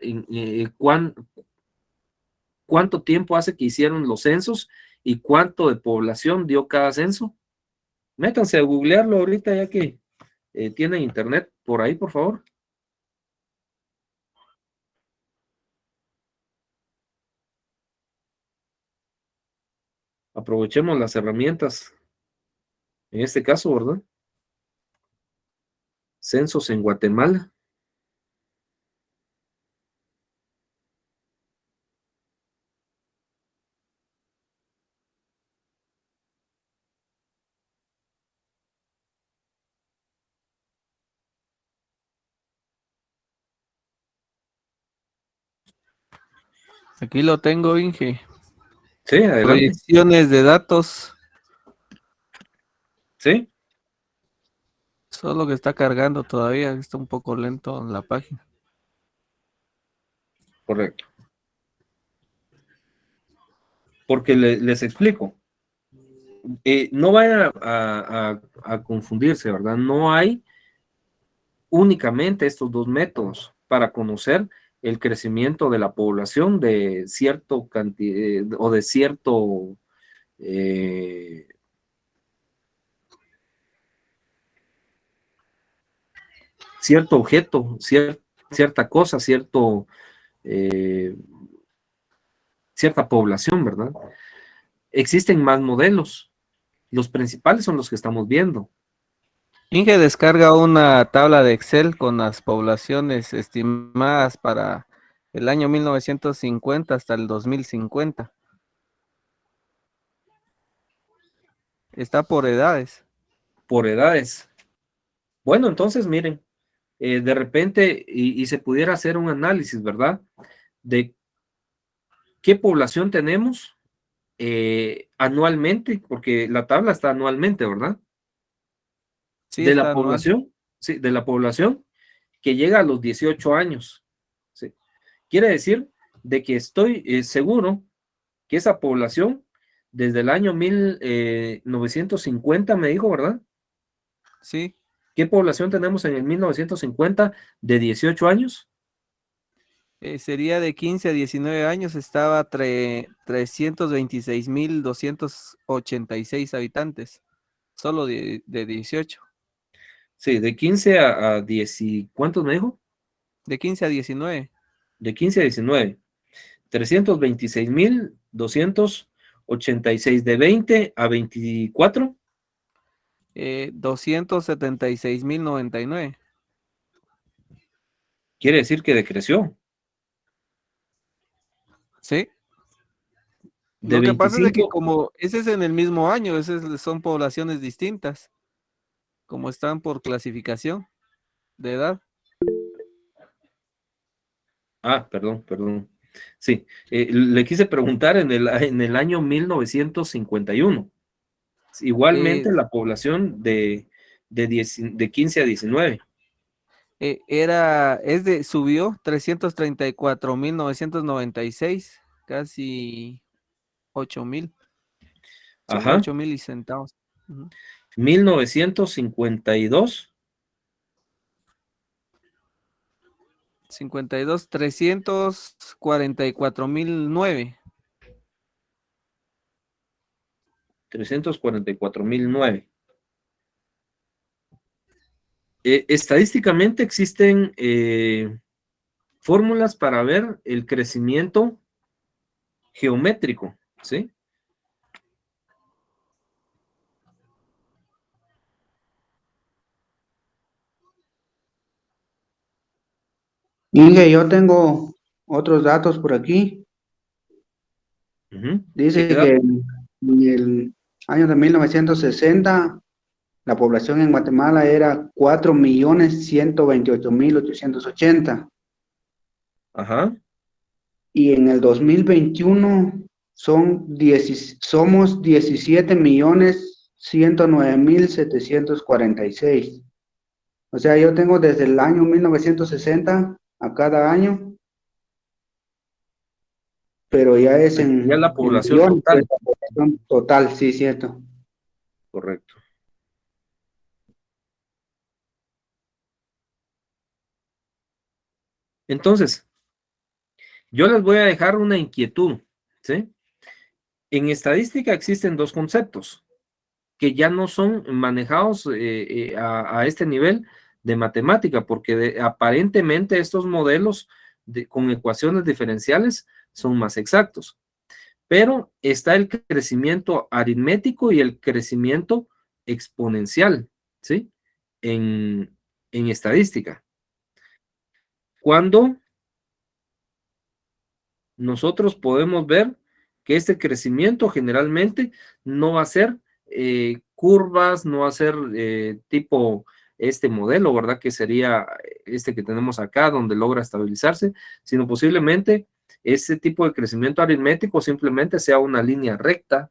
cuánto tiempo hace que hicieron los censos y cuánto de población dio cada censo. Métanse a googlearlo ahorita ya que tienen internet por ahí, por favor. Aprovechemos las herramientas, en este caso, ¿verdad? Censos en Guatemala. Aquí lo tengo, Inge. Sí, adelante. Proyecciones de datos. Sí, Solo que está cargando todavía, está un poco lento en la página. correcto. Porque les explico. No vayan a confundirse, ¿verdad? No hay únicamente estos dos métodos para conocer el crecimiento de la población de cierto cantidad o de cierto cierto objeto, cierta cosa, cierta población, ¿verdad? Existen más modelos. Los principales son los que estamos viendo. Inge descarga una tabla de Excel con las poblaciones estimadas para el año 1950 hasta el 2050. Está por edades. Por edades. Bueno, entonces miren, de repente, y se pudiera hacer un análisis, ¿verdad? De qué población tenemos anualmente, porque la tabla está anualmente, ¿verdad? Sí, De la está anual. población, sí, de la población que llega a los 18 años. ¿Sí? Quiere decir de que estoy seguro que esa población, desde el año 1950, me dijo, ¿verdad? Sí, ¿Qué población tenemos en el 1950 de 18 años? sería de 15 a 19 años, estaba 326.286 habitantes, solo de 18. Sí, de 15 a 10, ¿cuántos me dijo? De 15 a 19. De 15 a 19. 326.286. De 20 a 24. 276.099. Quiere decir que decreció. Sí. De Lo que pasa es de que 25. como ese es en el mismo año, son poblaciones distintas. como están por clasificación de edad. Ah, perdón. Sí, le quise preguntar en el año 1951. Igualmente Eh, la población de 15 a 19. Subió 334.996, casi 8.000, son Ajá, 8.000 y centavos. Ujú. 1952. 52, 344.009. 344.009. Estadísticamente existen fórmulas para ver el crecimiento geométrico, ¿sí? Inge, yo tengo otros datos por aquí. Ujú. ¿Qué Dice que dato? en el año de 1960 la población en Guatemala era 4.128.880 Ajá. y en el 2021 somos 17.109.746. O sea, yo tengo desde el año 1960 a cada año, pero ya es Ya la en población millones, pues, total. la población total, sí, cierto. Correcto. Entonces, yo les voy a dejar una inquietud, ¿sí? En estadística existen dos conceptos que ya no son manejados a este nivel de matemática, porque aparentemente estos modelos con ecuaciones diferenciales son más exactos. Pero está el crecimiento aritmético y el crecimiento exponencial, ¿sí? En estadística. Cuando nosotros podemos ver que este crecimiento generalmente no va a ser curvas, no va a ser tipo este modelo, ¿verdad? Que sería este que tenemos acá, donde logra estabilizarse, sino posiblemente ese tipo de crecimiento aritmético simplemente sea una línea recta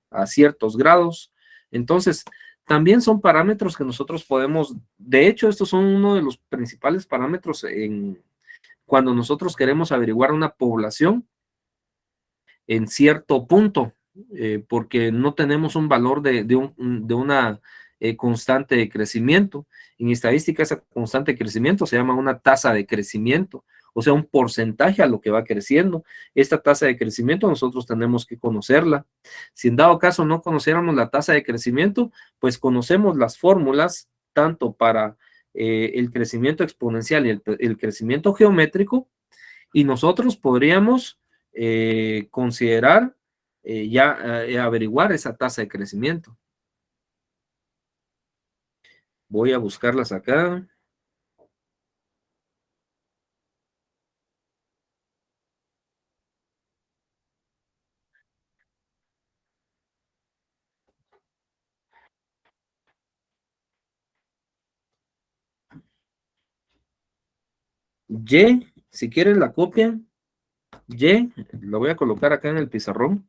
a ciertos grados. Entonces, también son parámetros que nosotros podemos, de hecho, estos son uno de los principales parámetros cuando nosotros queremos averiguar una población en cierto punto, porque no tenemos un valor de una constante de crecimiento. En estadística, esa constante de crecimiento se llama una tasa de crecimiento, o sea, un porcentaje a lo que va creciendo. Esta tasa de crecimiento nosotros tenemos que conocerla. Si en dado caso no conociéramos la tasa de crecimiento, pues conocemos las fórmulas tanto para el crecimiento exponencial y el crecimiento geométrico, y nosotros podríamos considerar averiguar esa tasa de crecimiento. Voy a buscarlas acá. Y, si quieren la copia, Y, lo voy a colocar acá en el pizarrón.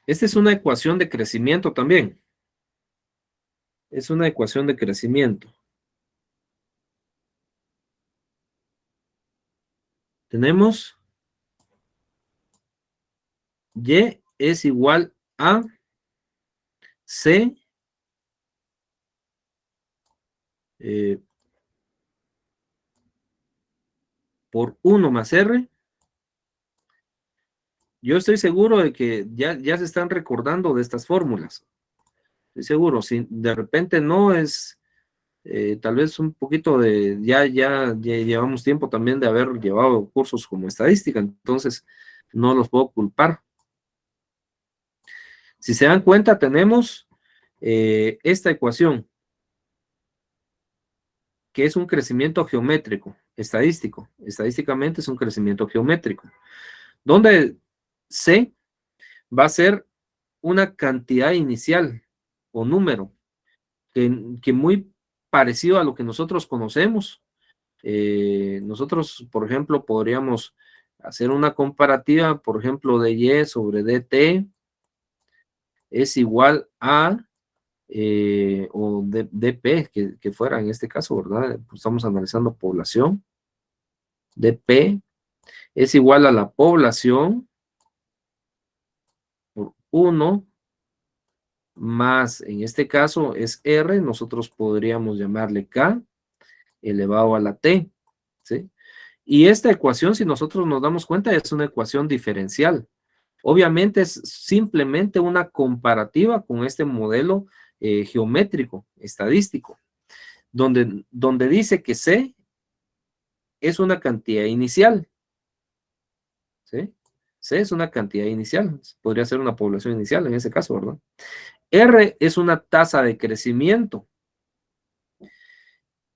Esta es una ecuación de crecimiento también. Es una ecuación de crecimiento. Tenemos Y es igual a C por 1 más R. Yo estoy seguro de que ya se están recordando de estas fórmulas. Estoy seguro, si de repente no es, tal vez un poquito ya llevamos tiempo también de haber llevado cursos como estadística, entonces no los puedo culpar. Si se dan cuenta, tenemos esta ecuación, que es un crecimiento geométrico, estadístico. Estadísticamente es un crecimiento geométrico, donde C va a ser una cantidad inicial o número que muy parecido a lo que nosotros conocemos. Nosotros, por ejemplo, podríamos hacer una comparativa, por ejemplo, de Y sobre DT es igual a, o DP, que fuera en este caso, ¿verdad? Pues estamos analizando población. DP es igual a la población por 1 más, en este caso es R, nosotros podríamos llamarle K elevado a la T, ¿sí? Y esta ecuación, si nosotros nos damos cuenta, es una ecuación diferencial. Obviamente es simplemente una comparativa con este modelo geométrico, estadístico, donde dice que C es una cantidad inicial, ¿sí? C es una cantidad inicial, podría ser una población inicial en ese caso, ¿verdad? R es una tasa de crecimiento.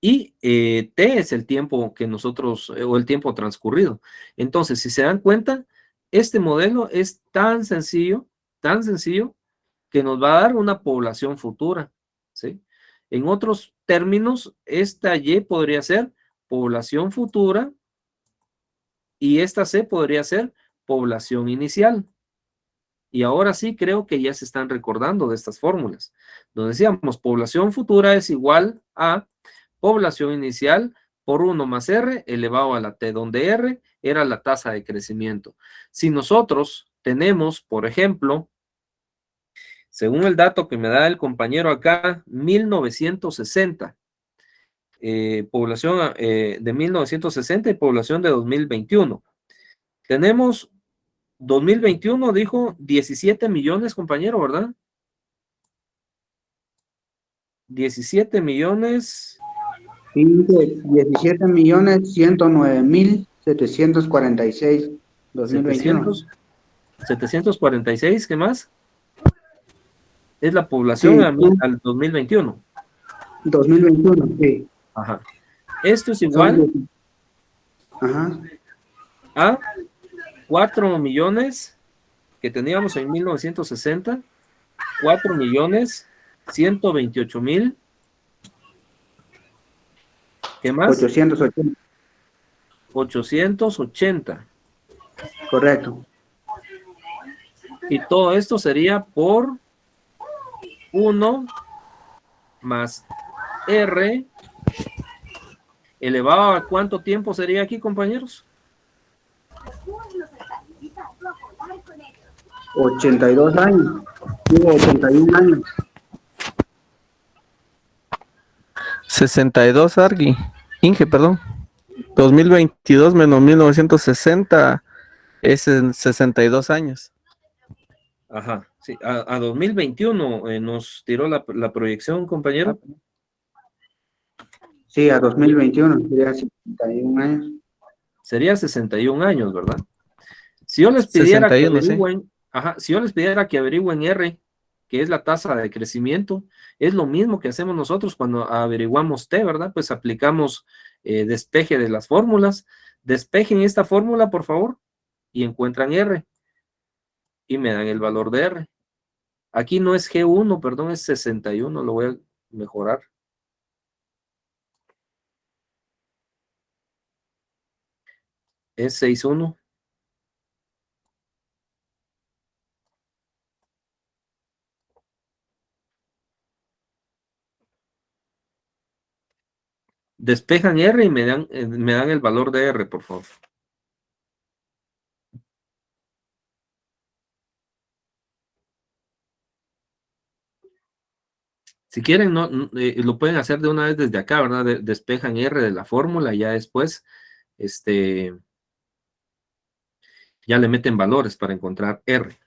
Y T es el tiempo que nosotros, o el tiempo transcurrido. Entonces, si se dan cuenta, este modelo es tan sencillo, que nos va a dar una población futura, ¿sí? En otros términos, esta Y podría ser población futura y esta C podría ser población inicial. Y ahora sí creo que ya se están recordando de estas fórmulas. Donde decíamos, población futura es igual a población inicial por 1 más R elevado a la T, donde R era la tasa de crecimiento. Si nosotros tenemos, por ejemplo, según el dato que me da el compañero acá, 1960, población de 1960 y población de 2021. Tenemos 2021, dijo 17 millones, compañero, ¿verdad? 17 millones. 17.109.746 2021. 746, ¿qué más? Es la población Sí, al 2021. 2021, sí. Ajá. Esto es igual Ajá. a 4 millones que teníamos en 1960, 4.128.000. ¿Qué más? 880. 880. Correcto. Y todo esto sería por 1 más R elevado a ¿cuánto tiempo sería aquí, compañeros? 82 años. Digo, 81 años. 62, Argui. Inge, perdón. 2022 menos 1960 es en 62 años. Ajá, sí, a 2021 nos tiró la proyección, compañero. Sí, a 2021 sería 61 años. Sería 61 años, ¿verdad? Si yo les pidiera 61, que averigüen, ajá, si yo les pidiera que averigüen R, que es la tasa de crecimiento, es lo mismo que hacemos nosotros cuando averiguamos T, ¿verdad? Pues aplicamos despeje de las fórmulas. Despejen esta fórmula, por favor, y encuentran R. Y me dan el valor de R. Aquí no es G1, perdón, es 61, lo voy a mejorar. Es 61. Despejan R y me dan el valor de R, por favor. Si quieren, lo pueden hacer de una vez desde acá, ¿verdad? Despejan R de la fórmula y ya después, ya le meten valores para encontrar R.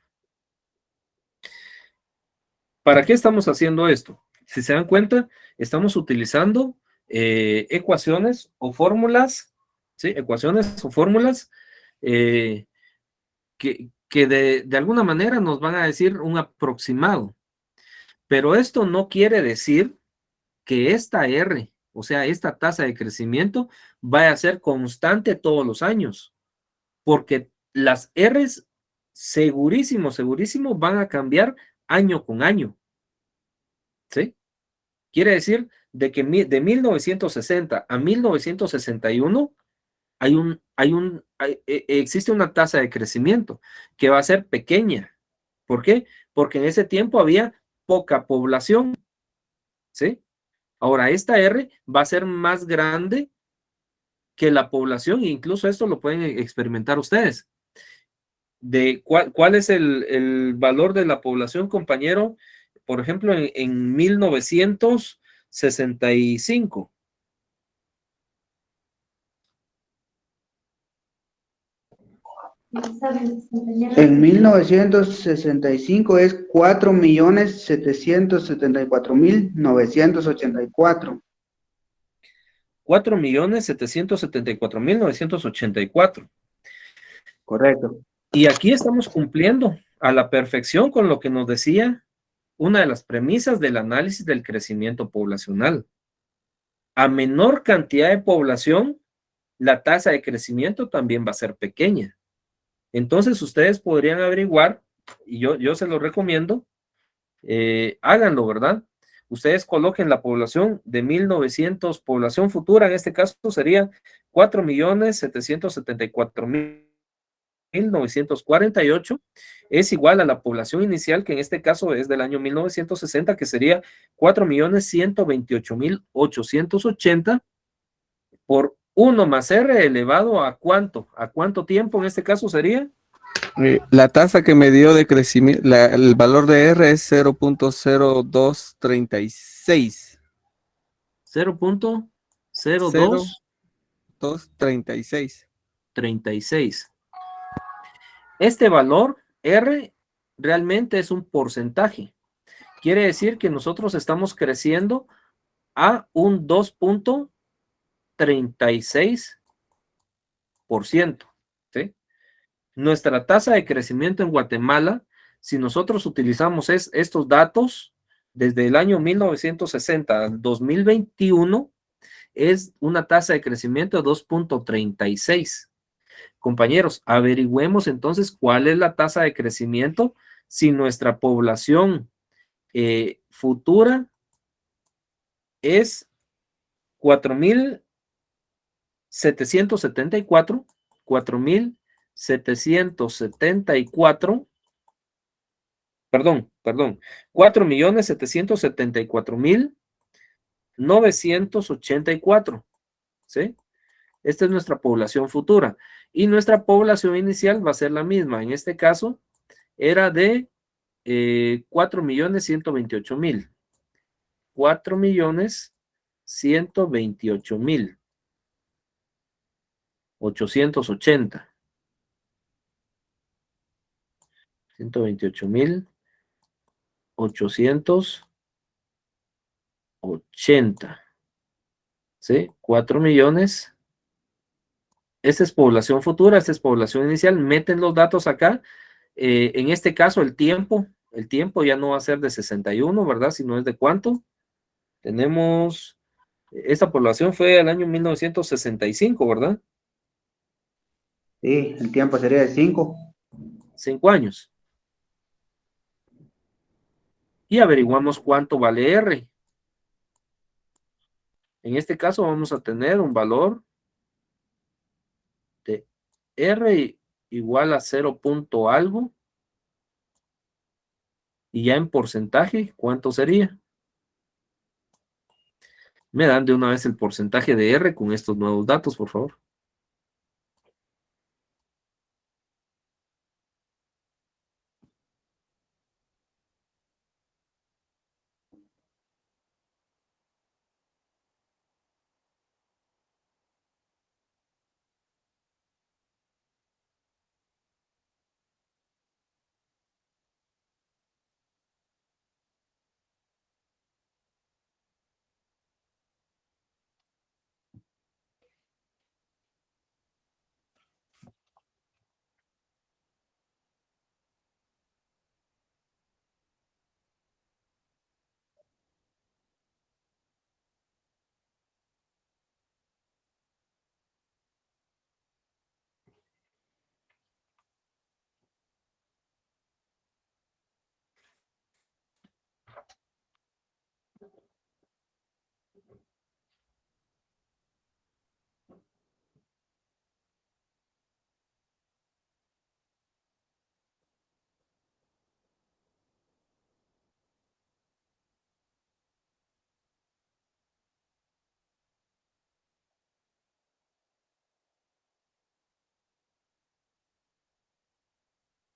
¿Para qué estamos haciendo esto? Si se dan cuenta, estamos utilizando ecuaciones o fórmulas, ¿sí? Ecuaciones o fórmulas que de alguna manera nos van a decir un aproximado. Pero esto no quiere decir que esta R, o sea, esta tasa de crecimiento, vaya a ser constante todos los años, porque las Rs segurísimo, segurísimo van a cambiar año con año, ¿sí? Quiere decir de que de 1960 a 1961 existe una tasa de crecimiento que va a ser pequeña. ¿Por qué? Porque en ese tiempo había poca población, ¿sí? Ahora, esta R va a ser más grande que la población, e incluso esto lo pueden experimentar ustedes. ¿Cuál es el valor de la población, compañero? Por ejemplo, en 1965. En 1965 es 4.774.984. 4.774.984. Correcto. Y aquí estamos cumpliendo a la perfección con lo que nos decía una de las premisas del análisis del crecimiento poblacional. A menor cantidad de población, la tasa de crecimiento también va a ser pequeña. Entonces ustedes podrían averiguar, y yo se lo recomiendo, háganlo, ¿verdad? Ustedes coloquen la población de 1900, población futura, en este caso sería 4.774.948, es igual a la población inicial, que en este caso es del año 1960, que sería 4.128.880 por 1 más R elevado ¿a cuánto? ¿A cuánto tiempo en este caso sería? La tasa que me dio de crecimiento, el valor de R es 0.0236. 0.0236. 0236. Este valor R realmente es un porcentaje. Quiere decir que nosotros estamos creciendo a un 2.36%. ¿Sí? Nuestra tasa de crecimiento en Guatemala, si nosotros utilizamos estos datos desde el año 1960 al 2021, es una tasa de crecimiento de 2.36. Compañeros, averigüemos entonces cuál es la tasa de crecimiento si nuestra población futura es 4.774, 4.774, perdón, 4.774.984, ¿sí? Esta es nuestra población futura. Y nuestra población inicial va a ser la misma. En este caso, era de 4.128.000. 4.128.880. 128.880. ¿Sí? 4 millones. Esta es población futura, esta es población inicial. Meten los datos acá. En este caso, el tiempo ya no va a ser de 61, ¿verdad? Sino es de cuánto. Tenemos, esta población fue al año 1965, ¿verdad? Sí, el tiempo sería de 5. 5 años. Y averiguamos cuánto vale R. En este caso vamos a tener un valor de R igual a 0 punto algo. Y ya en porcentaje, ¿cuánto sería? Me dan de una vez el porcentaje de R con estos nuevos datos, por favor.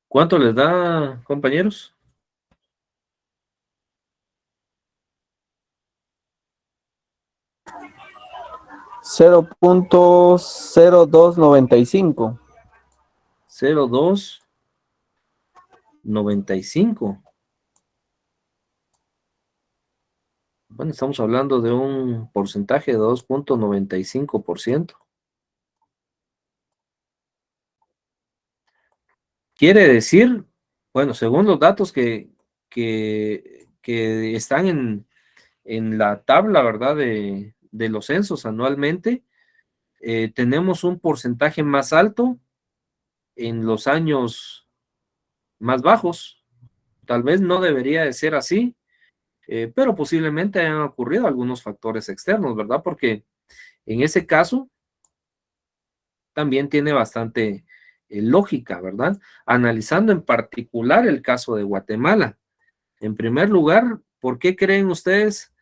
¿Cuánto les da, compañeros? Cero punto 0295. 0,295. Bueno, estamos hablando de un porcentaje de 2,95%. Quiere decir, bueno, según los datos que están en la tabla, ¿verdad? De los censos anualmente, tenemos un porcentaje más alto en los años más bajos. Tal vez no debería de ser así, pero posiblemente hayan ocurrido algunos factores externos, ¿verdad? Porque en ese caso también tiene bastante lógica, ¿verdad? Analizando en particular el caso de Guatemala. En primer lugar, ¿por qué creen ustedes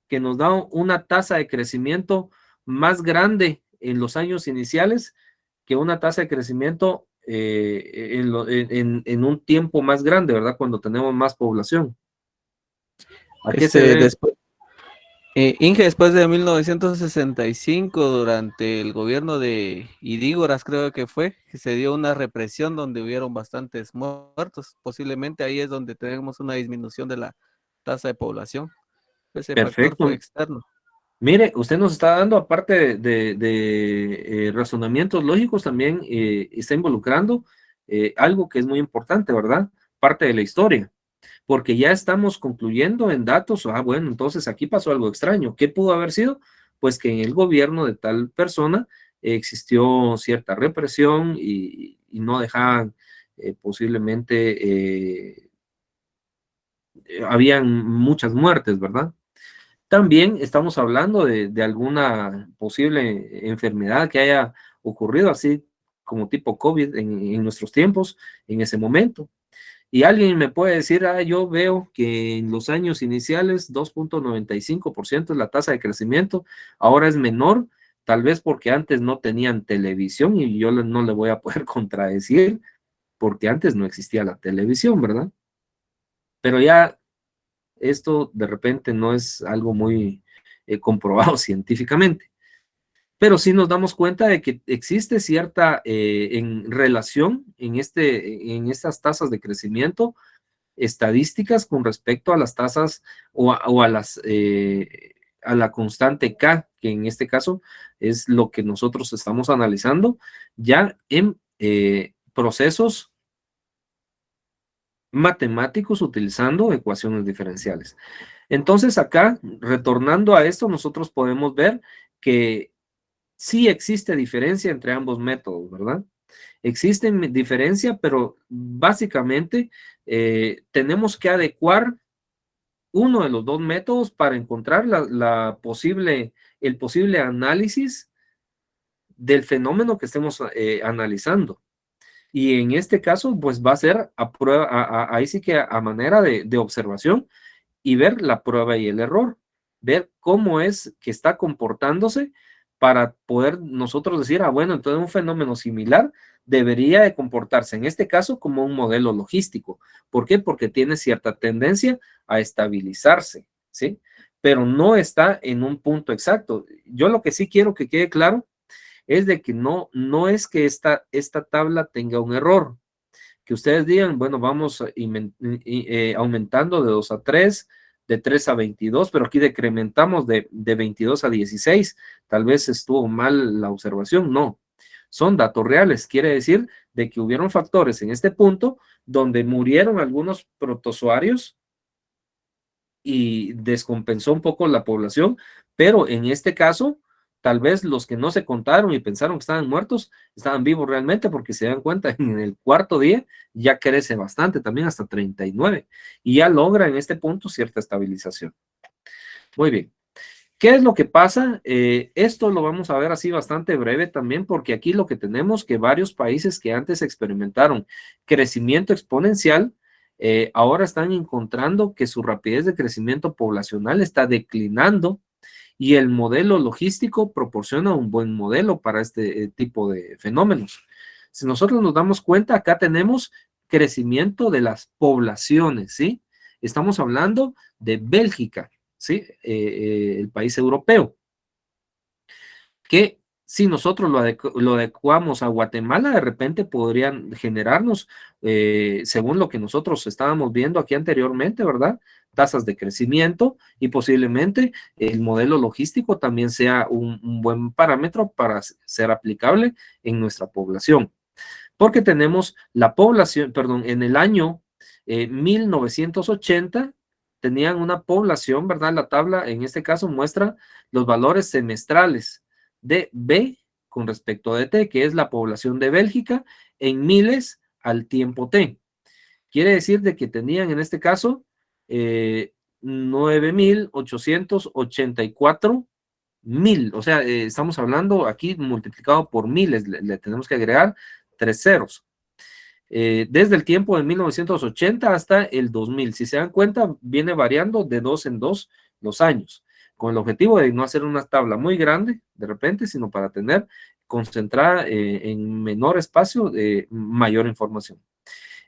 que nos da una tasa de crecimiento más grande en los años iniciales que una tasa de crecimiento en un tiempo más grande, ¿verdad? Cuando tenemos más población. ¿A qué se debe? Inge, después de 1965, durante el gobierno de Idígoras, creo que fue, que se dio una represión donde hubieron bastantes muertos. Posiblemente ahí es donde tenemos una disminución de la tasa de población. Ese factor fue Perfecto. externo. Mire, usted nos está dando, aparte de razonamientos lógicos, también está involucrando algo que es muy importante, ¿verdad? Parte de la historia, porque ya estamos concluyendo en datos. Bueno, entonces aquí pasó algo extraño. ¿Qué pudo haber sido? Pues que en el gobierno de tal persona existió cierta represión y no dejaban posiblemente, habían muchas muertes, ¿verdad? También estamos hablando de alguna posible enfermedad que haya ocurrido, así como tipo COVID en nuestros tiempos, en ese momento. Y alguien me puede decir, yo veo que en los años iniciales 2,95% es la tasa de crecimiento, ahora es menor, tal vez porque antes no tenían televisión, y yo no le voy a poder contradecir, porque antes no existía la televisión, ¿verdad? Pero ya esto de repente no es algo muy comprobado científicamente, pero sí nos damos cuenta de que existe cierta en relación en estas tasas de crecimiento estadísticas con respecto a las tasas o a la constante K, que en este caso es lo que nosotros estamos analizando ya en procesos matemáticos utilizando ecuaciones diferenciales. Entonces acá, retornando a esto, nosotros podemos ver que sí existe diferencia entre ambos métodos, ¿verdad? Existe diferencia, pero básicamente tenemos que adecuar uno de los dos métodos para encontrar el posible análisis del fenómeno que estemos analizando. Y en este caso, pues va a ser a prueba, ahí sí que a manera de observación y ver la prueba y el error, ver cómo es que está comportándose para poder nosotros decir, bueno, entonces un fenómeno similar debería de comportarse en este caso como un modelo logístico. ¿Por qué? Porque tiene cierta tendencia a estabilizarse, ¿sí? Pero no está en un punto exacto. Yo lo que sí quiero que quede claro es de que no es que esta tabla tenga un error, que ustedes digan, bueno, vamos aumentando de 2 a 3, de 3 a 22, pero aquí decrementamos de 22 a 16, tal vez estuvo mal la observación. No, son datos reales, quiere decir de que hubieron factores en este punto donde murieron algunos protozoarios y descompensó un poco la población, pero en este caso, tal vez los que no se contaron y pensaron que estaban muertos, estaban vivos realmente, porque se dan cuenta, en el cuarto día ya crece bastante, también hasta 39, y ya logra en este punto cierta estabilización. Muy bien. ¿Qué es lo que pasa? Esto lo vamos a ver así bastante breve también, porque aquí lo que tenemos que varios países que antes experimentaron crecimiento exponencial, ahora están encontrando que su rapidez de crecimiento poblacional está declinando y el modelo logístico proporciona un buen modelo para este tipo de fenómenos. Si nosotros nos damos cuenta, acá tenemos crecimiento de las poblaciones, ¿sí? Estamos hablando de Bélgica, ¿sí? El país europeo, que si nosotros lo adecuamos a Guatemala, de repente podrían generarnos, según lo que nosotros estábamos viendo aquí anteriormente, ¿verdad? Tasas de crecimiento, y posiblemente el modelo logístico también sea un buen parámetro para ser aplicable en nuestra población. Porque tenemos la población, perdón, en el año 1980 tenían una población, ¿verdad? La tabla en este caso muestra los valores semestrales de B con respecto de T, que es la población de Bélgica, en miles al tiempo T. Quiere decir de que tenían en este caso 9,884,000. O sea, estamos hablando aquí multiplicado por miles, le tenemos que agregar 3 ceros. Desde el tiempo de 1980 hasta el 2000. Si se dan cuenta, viene variando de 2 en 2 los años, con el objetivo de no hacer una tabla muy grande de repente, sino para tener concentrada en menor espacio mayor información.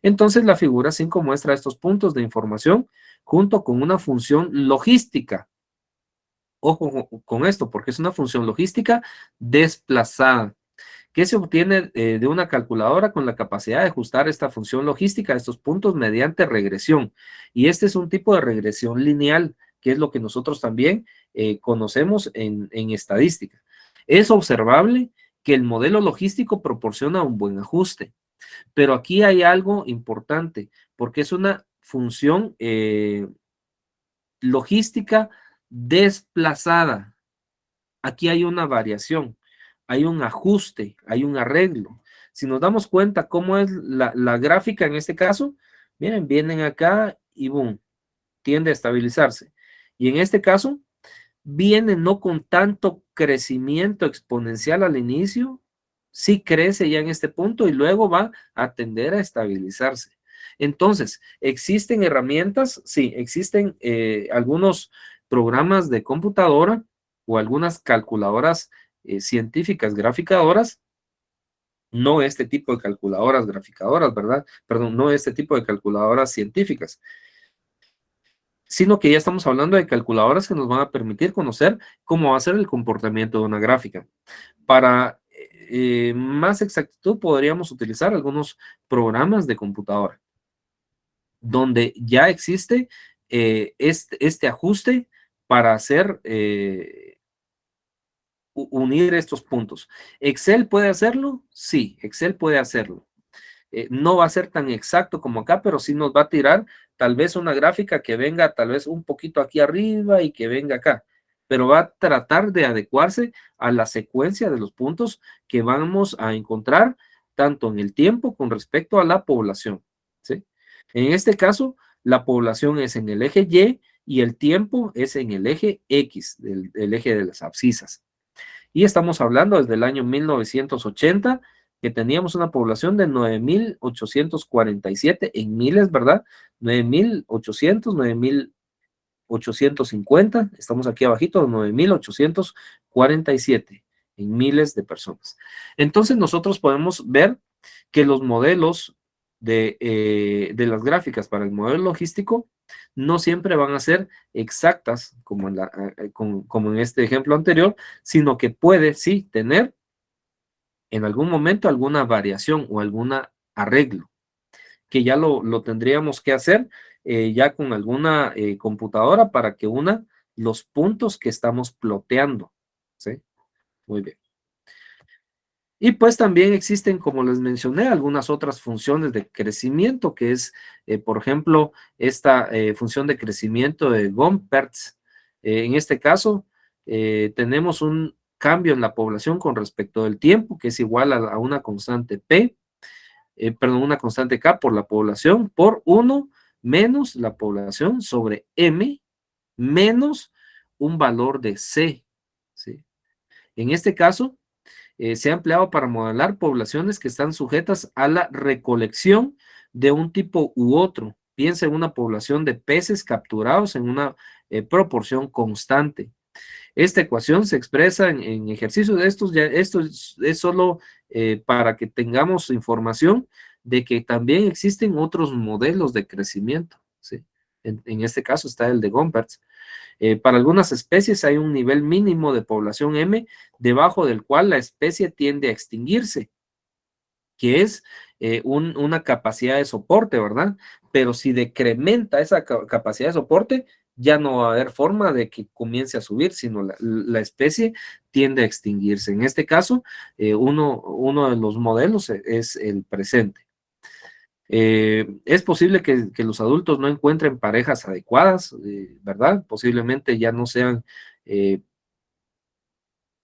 Entonces, la figura 5 muestra estos puntos de información junto con una función logística. Ojo con esto, porque es una función logística desplazada, que se obtiene de una calculadora con la capacidad de ajustar esta función logística a estos puntos mediante regresión. Y este es un tipo de regresión lineal, que es lo que nosotros también conocemos en estadística. Es observable que el modelo logístico proporciona un buen ajuste, pero aquí hay algo importante, porque es una función logística desplazada. Aquí hay una variación, hay un ajuste, hay un arreglo. Si nos damos cuenta cómo es la gráfica en este caso, miren, vienen acá y boom, tiende a estabilizarse. Y en este caso, viene no con tanto crecimiento exponencial al inicio, sí crece ya en este punto y luego va a tender a estabilizarse. Entonces, ¿existen herramientas? Sí, existen algunos programas de computadora o algunas calculadoras científicas graficadoras, no este tipo de calculadoras graficadoras, ¿verdad? Perdón, no este tipo de calculadoras científicas, sino que ya estamos hablando de calculadoras que nos van a permitir conocer cómo va a ser el comportamiento de una gráfica. Para más exactitud, podríamos utilizar algunos programas de computadora, donde ya existe este ajuste para hacer unir estos puntos. ¿Excel puede hacerlo? Sí, Excel puede hacerlo. No va a ser tan exacto como acá, pero sí nos va a tirar tal vez una gráfica que venga tal vez un poquito aquí arriba y que venga acá, pero va a tratar de adecuarse a la secuencia de los puntos que vamos a encontrar tanto en el tiempo con respecto a la población, ¿sí? En este caso, la población es en el eje Y el tiempo es en el eje X, el eje de las abscisas. Y estamos hablando desde el año 1980, que teníamos una población de 9,847 en miles, ¿verdad? 9,800, 9,850, estamos aquí abajito, 9,847 en miles de personas. Entonces nosotros podemos ver que los modelos de las gráficas para el modelo logístico no siempre van a ser exactas como en este ejemplo anterior, sino que puede sí tener en algún momento alguna variación o algún arreglo, que ya lo tendríamos que hacer ya con alguna computadora para que una los puntos que estamos ploteando, ¿sí? Muy bien. Y pues también existen, como les mencioné, algunas otras funciones de crecimiento, que es, por ejemplo, esta función de crecimiento de Gompertz. En este caso, tenemos un cambio en la población con respecto del tiempo, que es igual a una constante P, perdón, una constante K por la población, por 1 menos la población sobre M, menos un valor de C, ¿sí? En este caso, se ha empleado para modelar poblaciones que están sujetas a la recolección de un tipo u otro. Piensa en una población de peces capturados en una proporción constante. Esta ecuación se expresa en ejercicios de estos, esto es solo para que tengamos información de que también existen otros modelos de crecimiento, ¿sí? En este caso está el de Gompertz. Para algunas especies hay un nivel mínimo de población M, debajo del cual la especie tiende a extinguirse, que es una capacidad de soporte, ¿verdad? Pero si decrementa esa capacidad de soporte, ya no va a haber forma de que comience a subir, sino la especie tiende a extinguirse. En este caso, uno de los modelos es el presente. Es posible que los adultos no encuentren parejas adecuadas, ¿verdad? Posiblemente ya no sean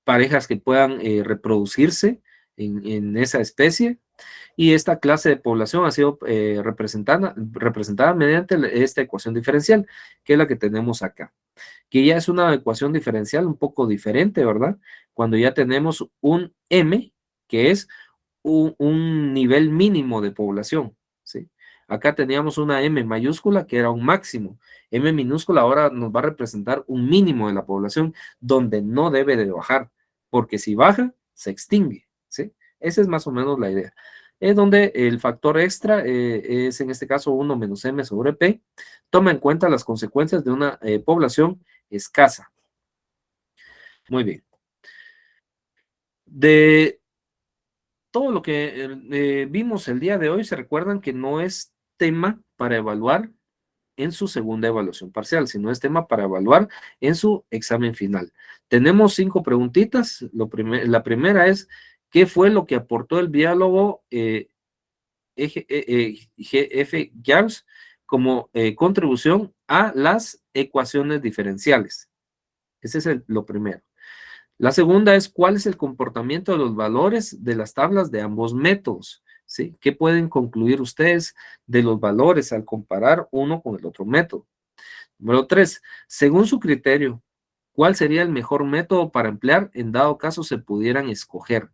parejas que puedan reproducirse en esa especie, y esta clase de población ha sido representada mediante esta ecuación diferencial, que es la que tenemos acá, que ya es una ecuación diferencial un poco diferente, ¿verdad? Cuando ya tenemos un M, que es un nivel mínimo de población, ¿sí? Acá teníamos una M mayúscula que era un máximo. M minúscula ahora nos va a representar un mínimo de la población donde no debe de bajar, porque si baja, se extingue, ¿sí? Esa es más o menos la idea. Es donde el factor extra es en este caso 1 menos M sobre P. Toma en cuenta las consecuencias de una población escasa. Muy bien. De todo lo que vimos el día de hoy, se recuerdan que no es tema para evaluar en su segunda evaluación parcial, sino es tema para evaluar en su examen final. Tenemos 5 preguntitas. La primera es, ¿qué fue lo que aportó el biólogo G.F. Gauss como contribución a las ecuaciones diferenciales? Ese es lo primero. La segunda es, ¿cuál es el comportamiento de los valores de las tablas de ambos métodos? ¿Sí? ¿Qué pueden concluir ustedes de los valores al comparar uno con el otro método? Número 3, según su criterio, ¿cuál sería el mejor método para emplear en dado caso se pudieran escoger?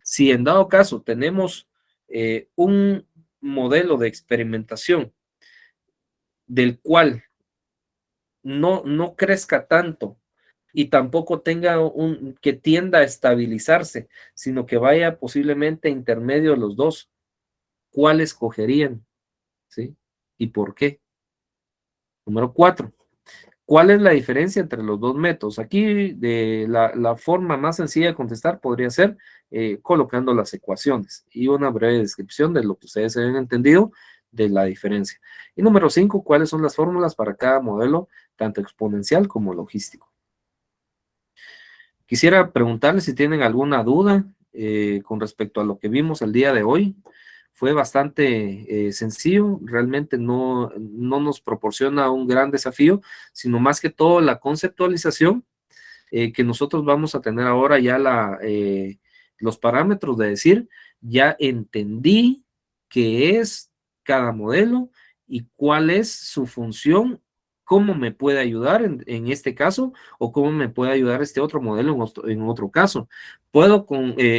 Si en dado caso tenemos un modelo de experimentación del cual no crezca tanto y tampoco tenga que tienda a estabilizarse, sino que vaya posiblemente intermedio de los dos, ¿cuál escogerían? ¿Sí? ¿Y por qué? Número 4, ¿cuál es la diferencia entre los dos métodos? Aquí la forma más sencilla de contestar podría ser colocando las ecuaciones y una breve descripción de lo que ustedes hayan entendido de la diferencia. Y número 5, ¿cuáles son las fórmulas para cada modelo, tanto exponencial como logístico? Quisiera preguntarles si tienen alguna duda con respecto a lo que vimos el día de hoy. Fue bastante sencillo, realmente no nos proporciona un gran desafío, sino más que todo la conceptualización que nosotros vamos a tener ahora ya los parámetros de decir, ya entendí qué es cada modelo y cuál es su función, cómo me puede ayudar en este caso, o cómo me puede ayudar este otro modelo en otro caso. ¿Puedo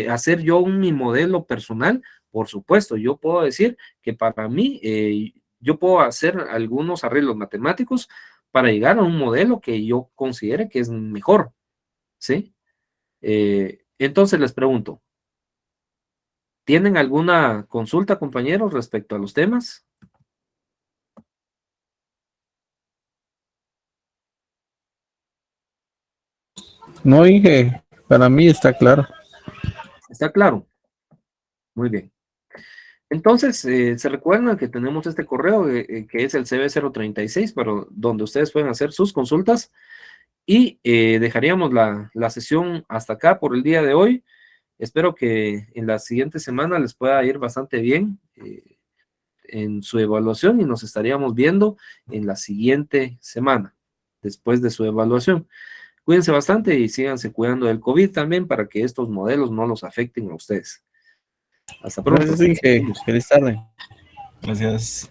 hacer yo mi modelo personal? Por supuesto, yo puedo decir que para mí, yo puedo hacer algunos arreglos matemáticos para llegar a un modelo que yo considere que es mejor, ¿sí? Entonces les pregunto, ¿tienen alguna consulta, compañeros, respecto a los temas? No, Inge, para mí está claro. ¿Está claro? Muy bien. Entonces, se recuerdan que tenemos este correo que es el CB036, pero donde ustedes pueden hacer sus consultas, y dejaríamos la sesión hasta acá por el día de hoy. Espero que en la siguiente semana les pueda ir bastante bien en su evaluación, y nos estaríamos viendo en la siguiente semana, después de su evaluación. Cuídense bastante y síganse cuidando del COVID también para que estos modelos no los afecten a ustedes. Hasta pronto. Gracias, Inge. Feliz tarde. Gracias.